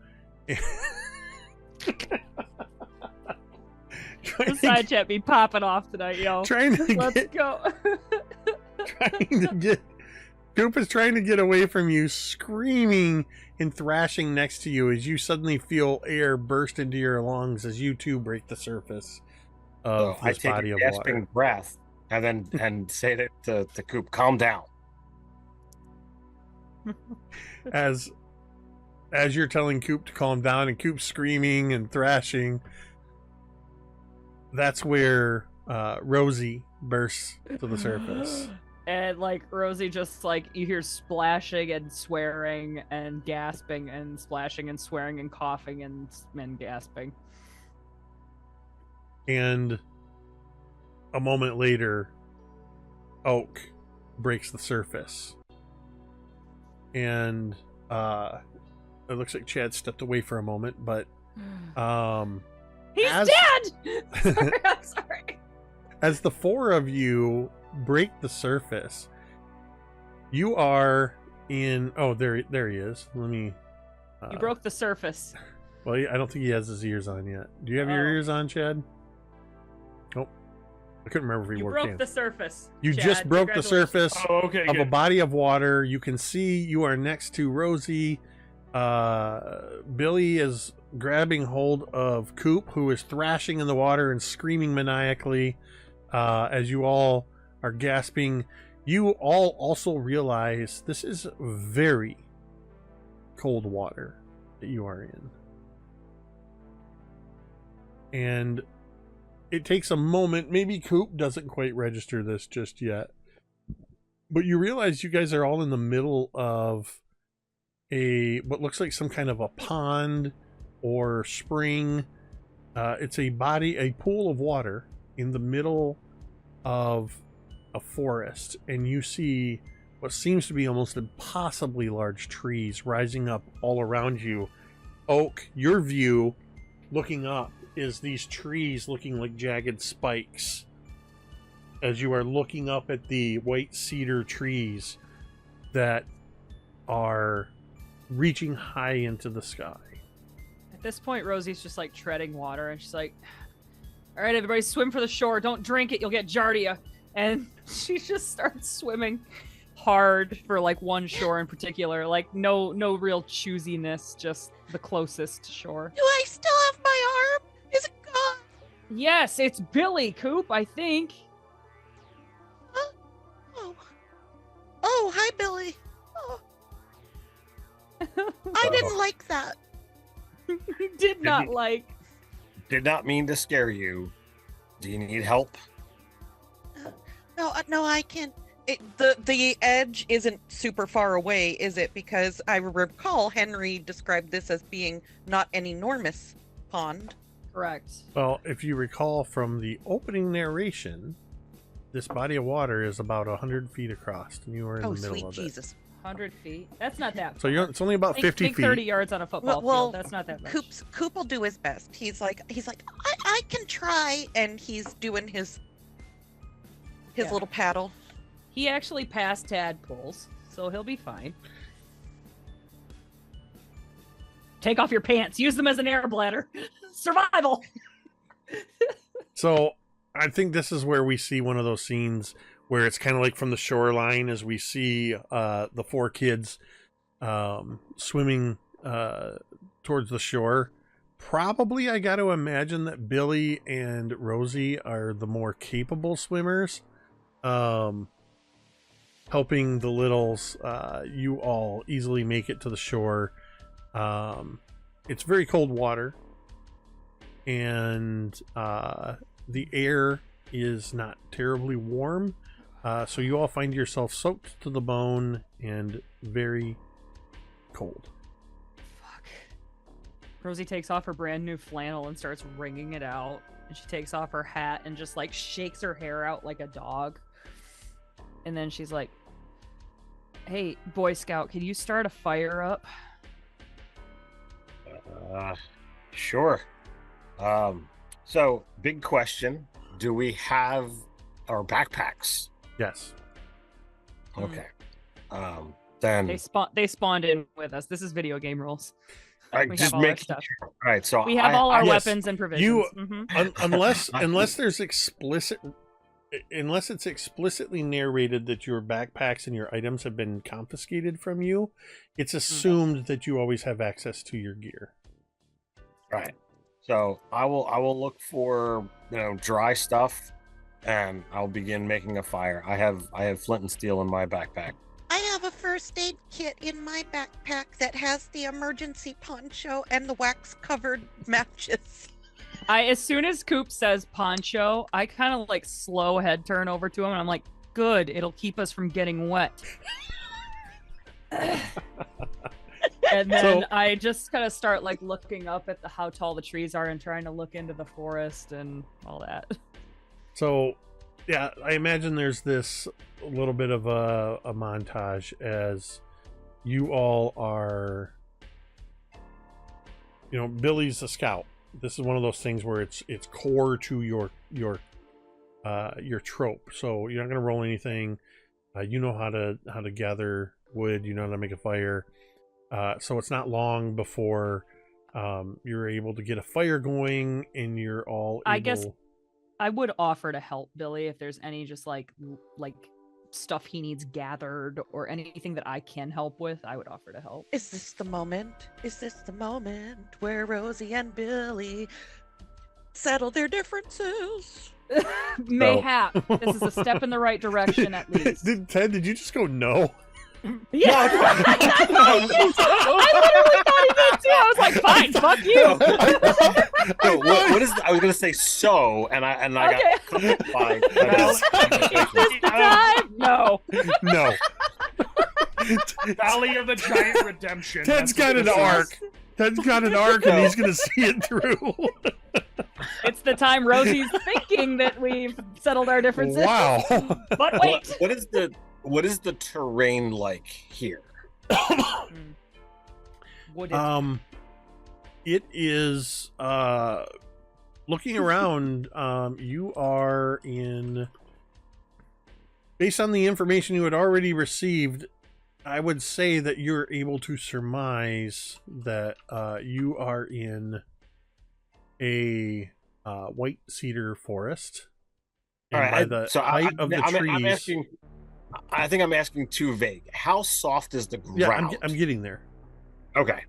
The side chat be popping off tonight, yo. trying to Let's get, go. Coop is trying to get away from you, screaming and thrashing next to you as you suddenly feel air burst into your lungs as you too break the surface of I this take body a of gasping water. breath and say to Coop, calm down. As you're telling Coop to calm down and Coop's screaming and thrashing, that's where Rosie bursts to the surface. And like Rosie just like you hear splashing and swearing and gasping and splashing and swearing and coughing and gasping. And a moment later, Oak breaks the surface. And it looks like Chad stepped away for a moment, but He's as- dead! Sorry, I'm sorry. as the four of you break the surface, you are in... Oh, there he is. Let me... You broke the surface. Well, I don't think he has his ears on yet. Do you have your Oh. ears on, Chad? Oh, I couldn't remember if he You worked broke in. the surface. You Chad. just broke the Congratulations. surface Oh, okay, of a good. body of water. You can see you are next to Rosie. Billy is grabbing hold of Coop, who is thrashing in the water and screaming maniacally as you all are gasping. You all also realize this is very cold water that you are in. And it takes a moment. Maybe Coop doesn't quite register this just yet. But you realize you guys are all in the middle of what looks like some kind of a pond or spring. It's a pool of water in the middle of a forest, and you see what seems to be almost impossibly large trees rising up all around you. Oak, your view looking up is these trees looking like jagged spikes as you are looking up at the white cedar trees that are reaching high into the sky. At this point, Rosie's just like treading water, and she's like, "All right, everybody, swim for the shore. Don't drink it; you'll get giardia." And she just starts swimming hard for like one shore in particular, like no real choosiness, just the closest shore. Do I still have my arm? Is it gone? Yes, it's Billy, Coop, I think. Oh, hi, Billy. Oh. I didn't like that. Did not like. Did not mean to scare you. Do you need help? No, I can. The edge isn't super far away, is it? Because I recall Henry described this as being not an enormous pond. Correct. Well, if you recall from the opening narration, this body of water is about 100 feet across, and you were in the middle Sweet of Jesus. 100 feet. That's not that. So it's only about 50 think feet. 30 yards on a football Well, field. That's not that much. Coop will do his best. He's like, I can try, and he's doing his Yeah. little paddle. He actually passed tadpoles, so he'll be fine. Take off your pants. Use them as an air bladder. Survival. So I think this is where we see one of those scenes where it's kind of like from the shoreline as we see the four kids swimming towards the shore. Probably, I got to imagine that Billy and Rosie are the more capable swimmers. Helping the littles, you all easily make it to the shore. It's very cold water, and the air is not terribly warm, so you all find yourself soaked to the bone and very cold. Fuck. Rosie takes off her brand new flannel and starts wringing it out. And she takes off her hat and just like shakes her hair out like a dog. And then she's like, "Hey, Boy Scout, can you start a fire up?" Sure. So big question. Do we have our backpacks? Yes. Okay. Then They spawned in with us. This is video game rules. I We just have all our make stuff. all right. So We have all our yes. weapons and provisions. Mhm. Unless there's unless it's explicitly narrated that your backpacks and your items have been confiscated from you, it's assumed that you always have access to your gear. Right. So I will look for dry stuff, and I'll begin making a fire. I have flint and steel in my backpack. I have a first aid kit in my backpack that has the emergency poncho and the wax-covered matches. As soon as Coop says poncho, I kind of like slow head turn over to him, and I'm like, "Good, it'll keep us from getting wet." And then I just kind of start like looking up at how tall the trees are and trying to look into the forest and all that. So, yeah, I imagine there's this little bit of a montage as you all are, Billy's a scout. This is one of those things where it's core to your trope. So you're not gonna roll anything. You know how to gather wood. You know how to make a fire. So it's not long before you're able to get a fire going, and you're all. I guess I would offer to help Billy if there's any just like stuff he needs gathered or anything that I can help with. I would offer to help. Is this the moment? Is this the moment where Rosie and Billy settle their differences? Mayhap. This is a step in the right direction at least. Ted, did you just go no? Yeah. I literally thought he did too. I was like, fine, fuck you. No, what is? I was gonna say so, and I got cut by. Is this the time? No. No. Valley of the Giant Redemption. Ted's That's got what an this is. arc. Ted's got an arc, and he's gonna see it through. It's the time Rosie's thinking that we've settled our differences. Wow. But wait. What is the terrain like here? Wooded. It is looking around, you are in, based on the information you had already received, I would say that you're able to surmise that you are in a white cedar forest. All And right. by the So height of the trees, I'm asking. I think I'm asking too vague. How soft is the ground? yeah, I'm getting there. Okay.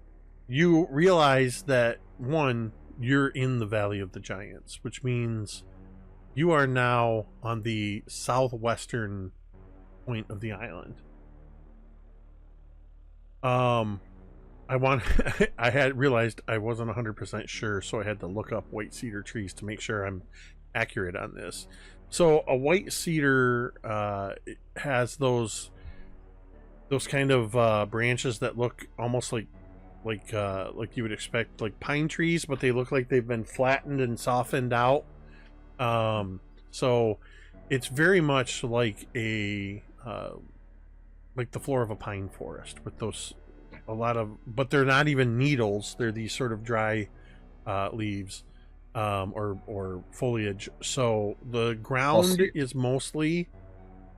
You realize that one, you're in the Valley of the Giants, which means you are now on the southwestern point of the island. I had realized I wasn't 100% sure, so I had to look up white cedar trees to make sure I'm accurate on this. So a white cedar has those kind of branches that look almost like you would expect, like pine trees, but they look like they've been flattened and softened out. So it's very much like a like the floor of a pine forest with those but they're not even needles. They're these sort of dry leaves or foliage. So the ground is mostly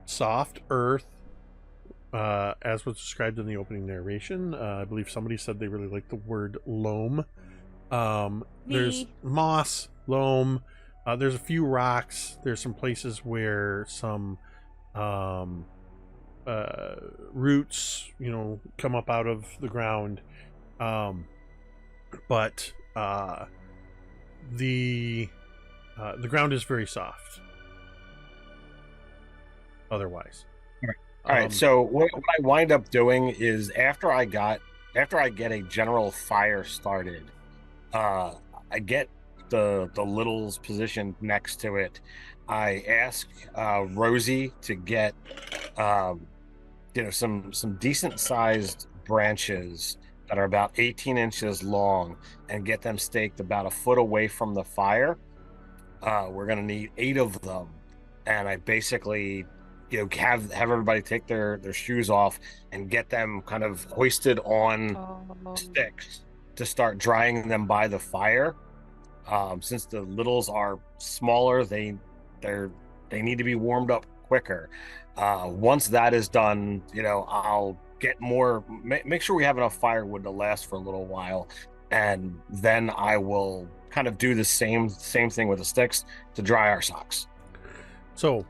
soft earth, as was described in the opening narration. I believe somebody said they really like the word loam. There's moss, loam. There's a few rocks. There's some places where some roots, come up out of the ground. But the ground is very soft. Otherwise. All right. So what I wind up doing is after I get a general fire started, I get the littles positioned next to it. I ask Rosie to get some decent sized branches that are about 18 inches long and get them staked about a foot away from the fire. We're gonna need 8 of them, and I basically have everybody take their shoes off and get them kind of hoisted on sticks to start drying them by the fire. Since the littles are smaller, they need to be warmed up quicker. Once that is done, I'll get more, make sure we have enough firewood to last for a little while, and then I will kind of do the same thing with the sticks to dry our socks. So,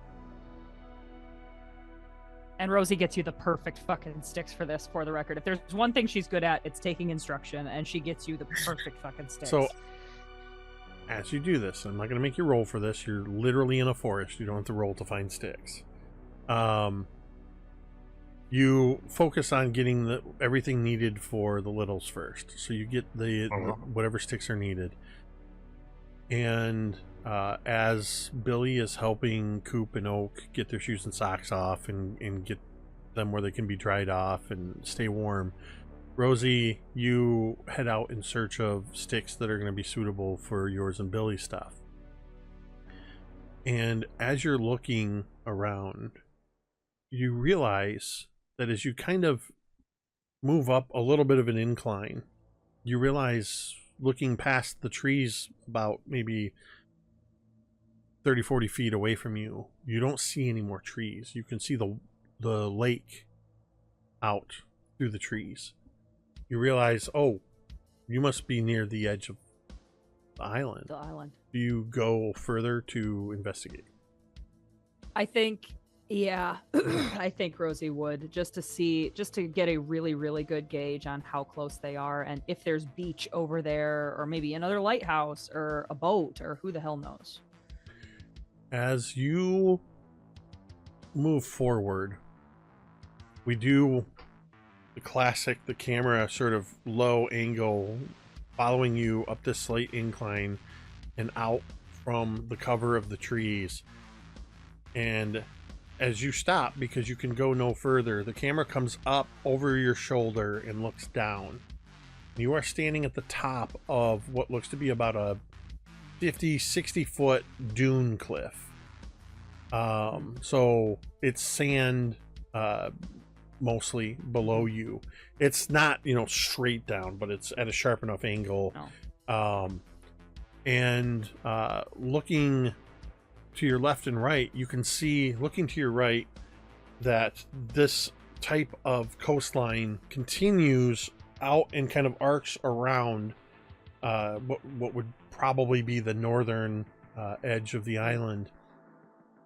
and Rosie gets you the perfect fucking sticks for this, for the record. If there's one thing she's good at, it's taking instruction, and she gets you the perfect fucking sticks. So, as you do this, I'm not going to make you roll for this. You're literally in a forest. You don't have to roll to find sticks. You focus on getting everything needed for the littles first. So you get the whatever sticks are needed. And as Billy is helping Coop and Oak get their shoes and socks off and get them where they can be dried off and stay warm, Rosie, you head out in search of sticks that are going to be suitable for yours and Billy's stuff. And as you're looking around, you realize that as you kind of move up a little bit of an incline, you realize, looking past the trees about maybe 30-40 feet away from you, you don't see any more trees. You can see the lake out through the trees. You realize, you must be near the edge of the island. Do you go further to investigate? I think, yeah, I think Rosie would, just to get a really, really good gauge on how close they are and if there's beach over there or maybe another lighthouse or a boat or who the hell knows. As you move forward, we do the camera sort of low angle following you up this slight incline and out from the cover of the trees. And as you stop, because you can go no further, the camera comes up over your shoulder and looks down. You are standing at the top of what looks to be about a 50-60 foot dune cliff. So it's sand mostly below you. It's not, straight down, but it's at a sharp enough angle. And looking to your left and right, you can see, looking to your right, that this type of coastline continues out and kind of arcs around what would probably be the northern edge of the island,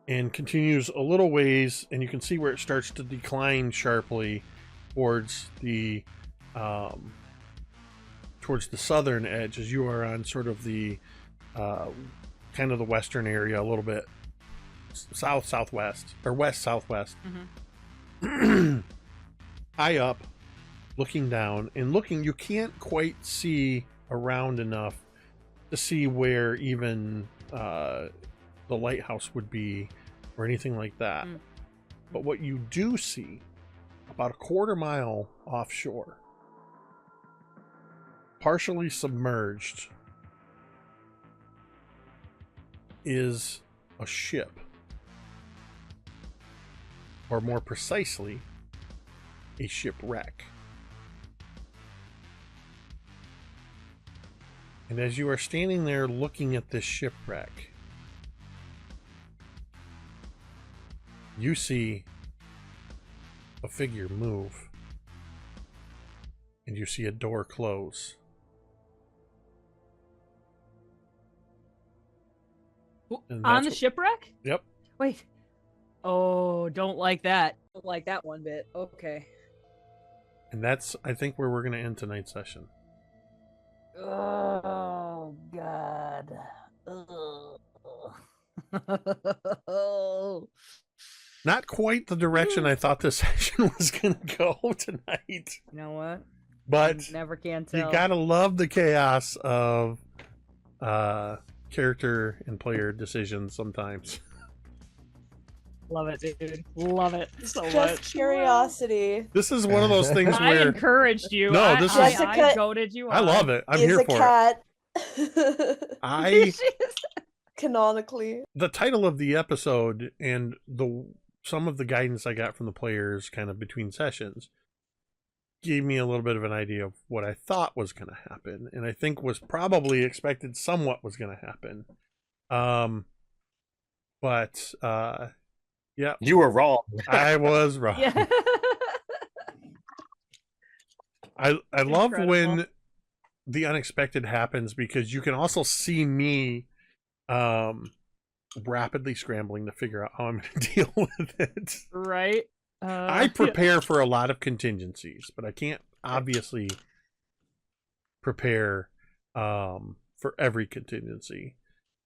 and continues a little ways, and you can see where it starts to decline sharply towards the southern edge, as you are on sort of the kind of the western area, a little bit southwest or west southwest. High up, looking down and looking, you can't quite see around enough to see where even the lighthouse would be or anything like that. But what you do see about a quarter mile offshore, partially submerged, is a ship, or more precisely, a shipwreck. And as you are standing there looking at this shipwreck, you see a figure move, and you see a door close. And On that's the shipwreck? Yep. Wait. Oh, don't like that. Don't like that one bit. Okay. And that's, I think, where we're going to end tonight's session. Oh, God. Not quite the direction I thought this session was going to go tonight. You know what? But You never can tell. you gotta love the chaos of character and player decisions sometimes. Love it, dude. Love it so Just much. curiosity. This is one of those things I where encouraged you. No, this is- I Jessica- goaded you I on. love it. I'm is here a for cat. it. I Canonically. the title of the episode and some of the guidance I got from the players kind of between sessions gave me a little bit of an idea of what I thought was going to happen, and I think was probably expected somewhat was going to happen. But yeah, You were wrong. I was wrong. Yeah. I love Incredible. when the unexpected happens, because you can also see me rapidly scrambling to figure out how I'm going to deal with it. Right. I prepare for a lot of contingencies, but I can't obviously prepare for every contingency.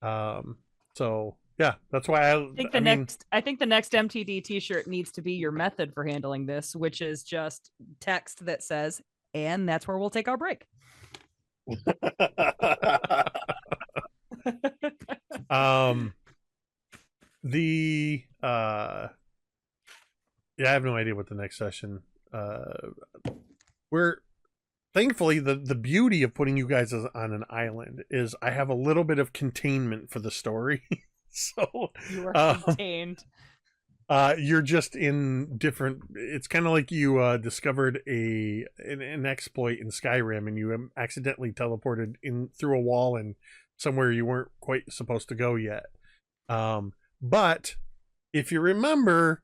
So yeah, that's why I think the next MTD t-shirt needs to be your method for handling this, which is just text that says, and that's where we'll take our break. Yeah, I have no idea what the next session we're thankfully the beauty of putting you guys on an island is I have a little bit of containment for the story. So You are contained. you're just in different, it's kind of like you discovered an exploit in Skyrim and you accidentally teleported in through a wall and somewhere you weren't quite supposed to go yet. But if you remember,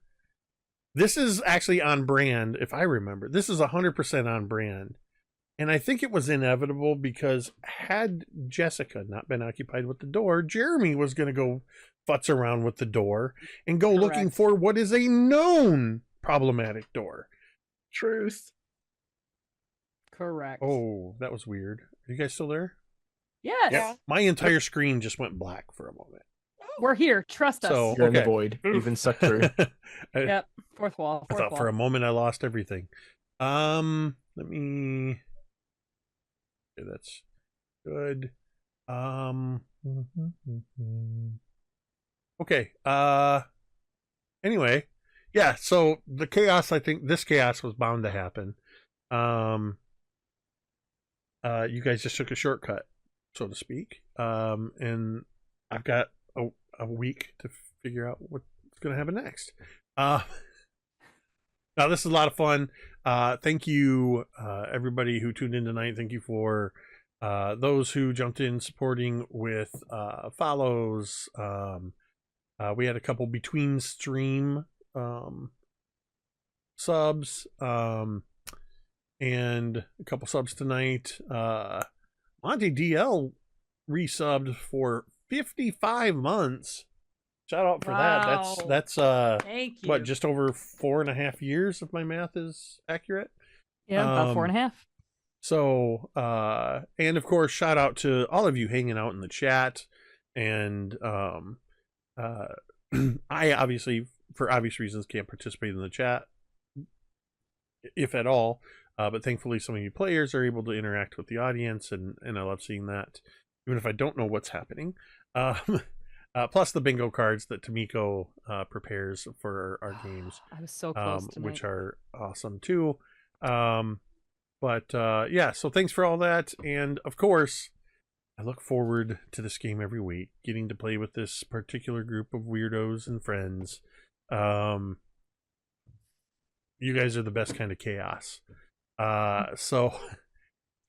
this is actually on brand. If I remember, this is 100% on brand. And I think it was inevitable, because had Jessica not been occupied with the door, Jeremy was going to go futz around with the door and go looking Correct. for what is a known problematic door. Truth. Correct. Oh, that was weird. Are you guys still there? Yes. Yeah. My entire screen just went black for a moment. We're here. Trust us. So- You're in the Okay. void. Even sucked through. Yep. Fourth wall. I Fourth thought wall. for a moment I lost everything. Let me. Okay, that's good. Okay. Anyway, yeah. So the chaos. I think this chaos was bound to happen. You guys just took a shortcut, so to speak. And I've got a week to figure out what's going to happen next. Now, this is a lot of fun. Thank you, everybody who tuned in tonight. Thank you for those who jumped in supporting with follows. We had a couple between stream subs, and a couple subs tonight. Monty DL resubbed for 55 months. Shout out for that. Wow. That's Thank you. what, just over 4.5 years, if my math is accurate. Yeah, about 4.5. So, and of course, shout out to all of you hanging out in the chat. And I obviously, for obvious reasons, can't participate in the chat, if at all. But thankfully, some of you players are able to interact with the audience, and I love seeing that, even if I don't know what's happening. Plus the bingo cards that Tamiko prepares for our games. I was so close tonight. Which are awesome too. But yeah, so thanks for all that. And of course, I look forward to this game every week, getting to play with this particular group of weirdos and friends. You guys are the best kind of chaos. So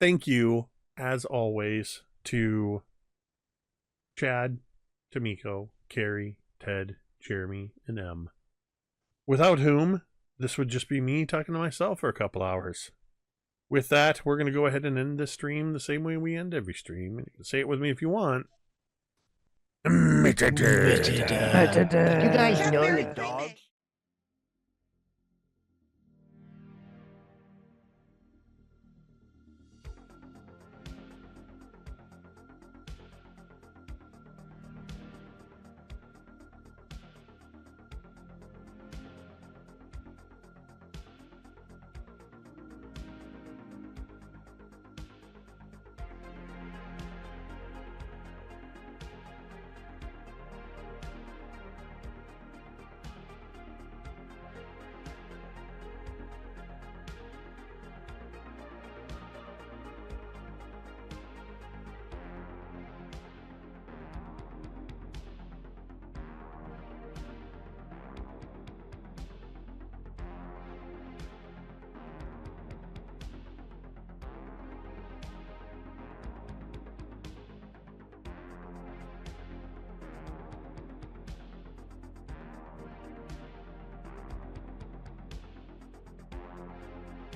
thank you, as always, to Chad, Tamiko, Carrie, Ted, Jeremy, and Em, without whom this would just be me talking to myself for a couple hours. With that, we're going to go ahead and end this stream the same way we end every stream. You can say it with me if you want. You guys know the dogs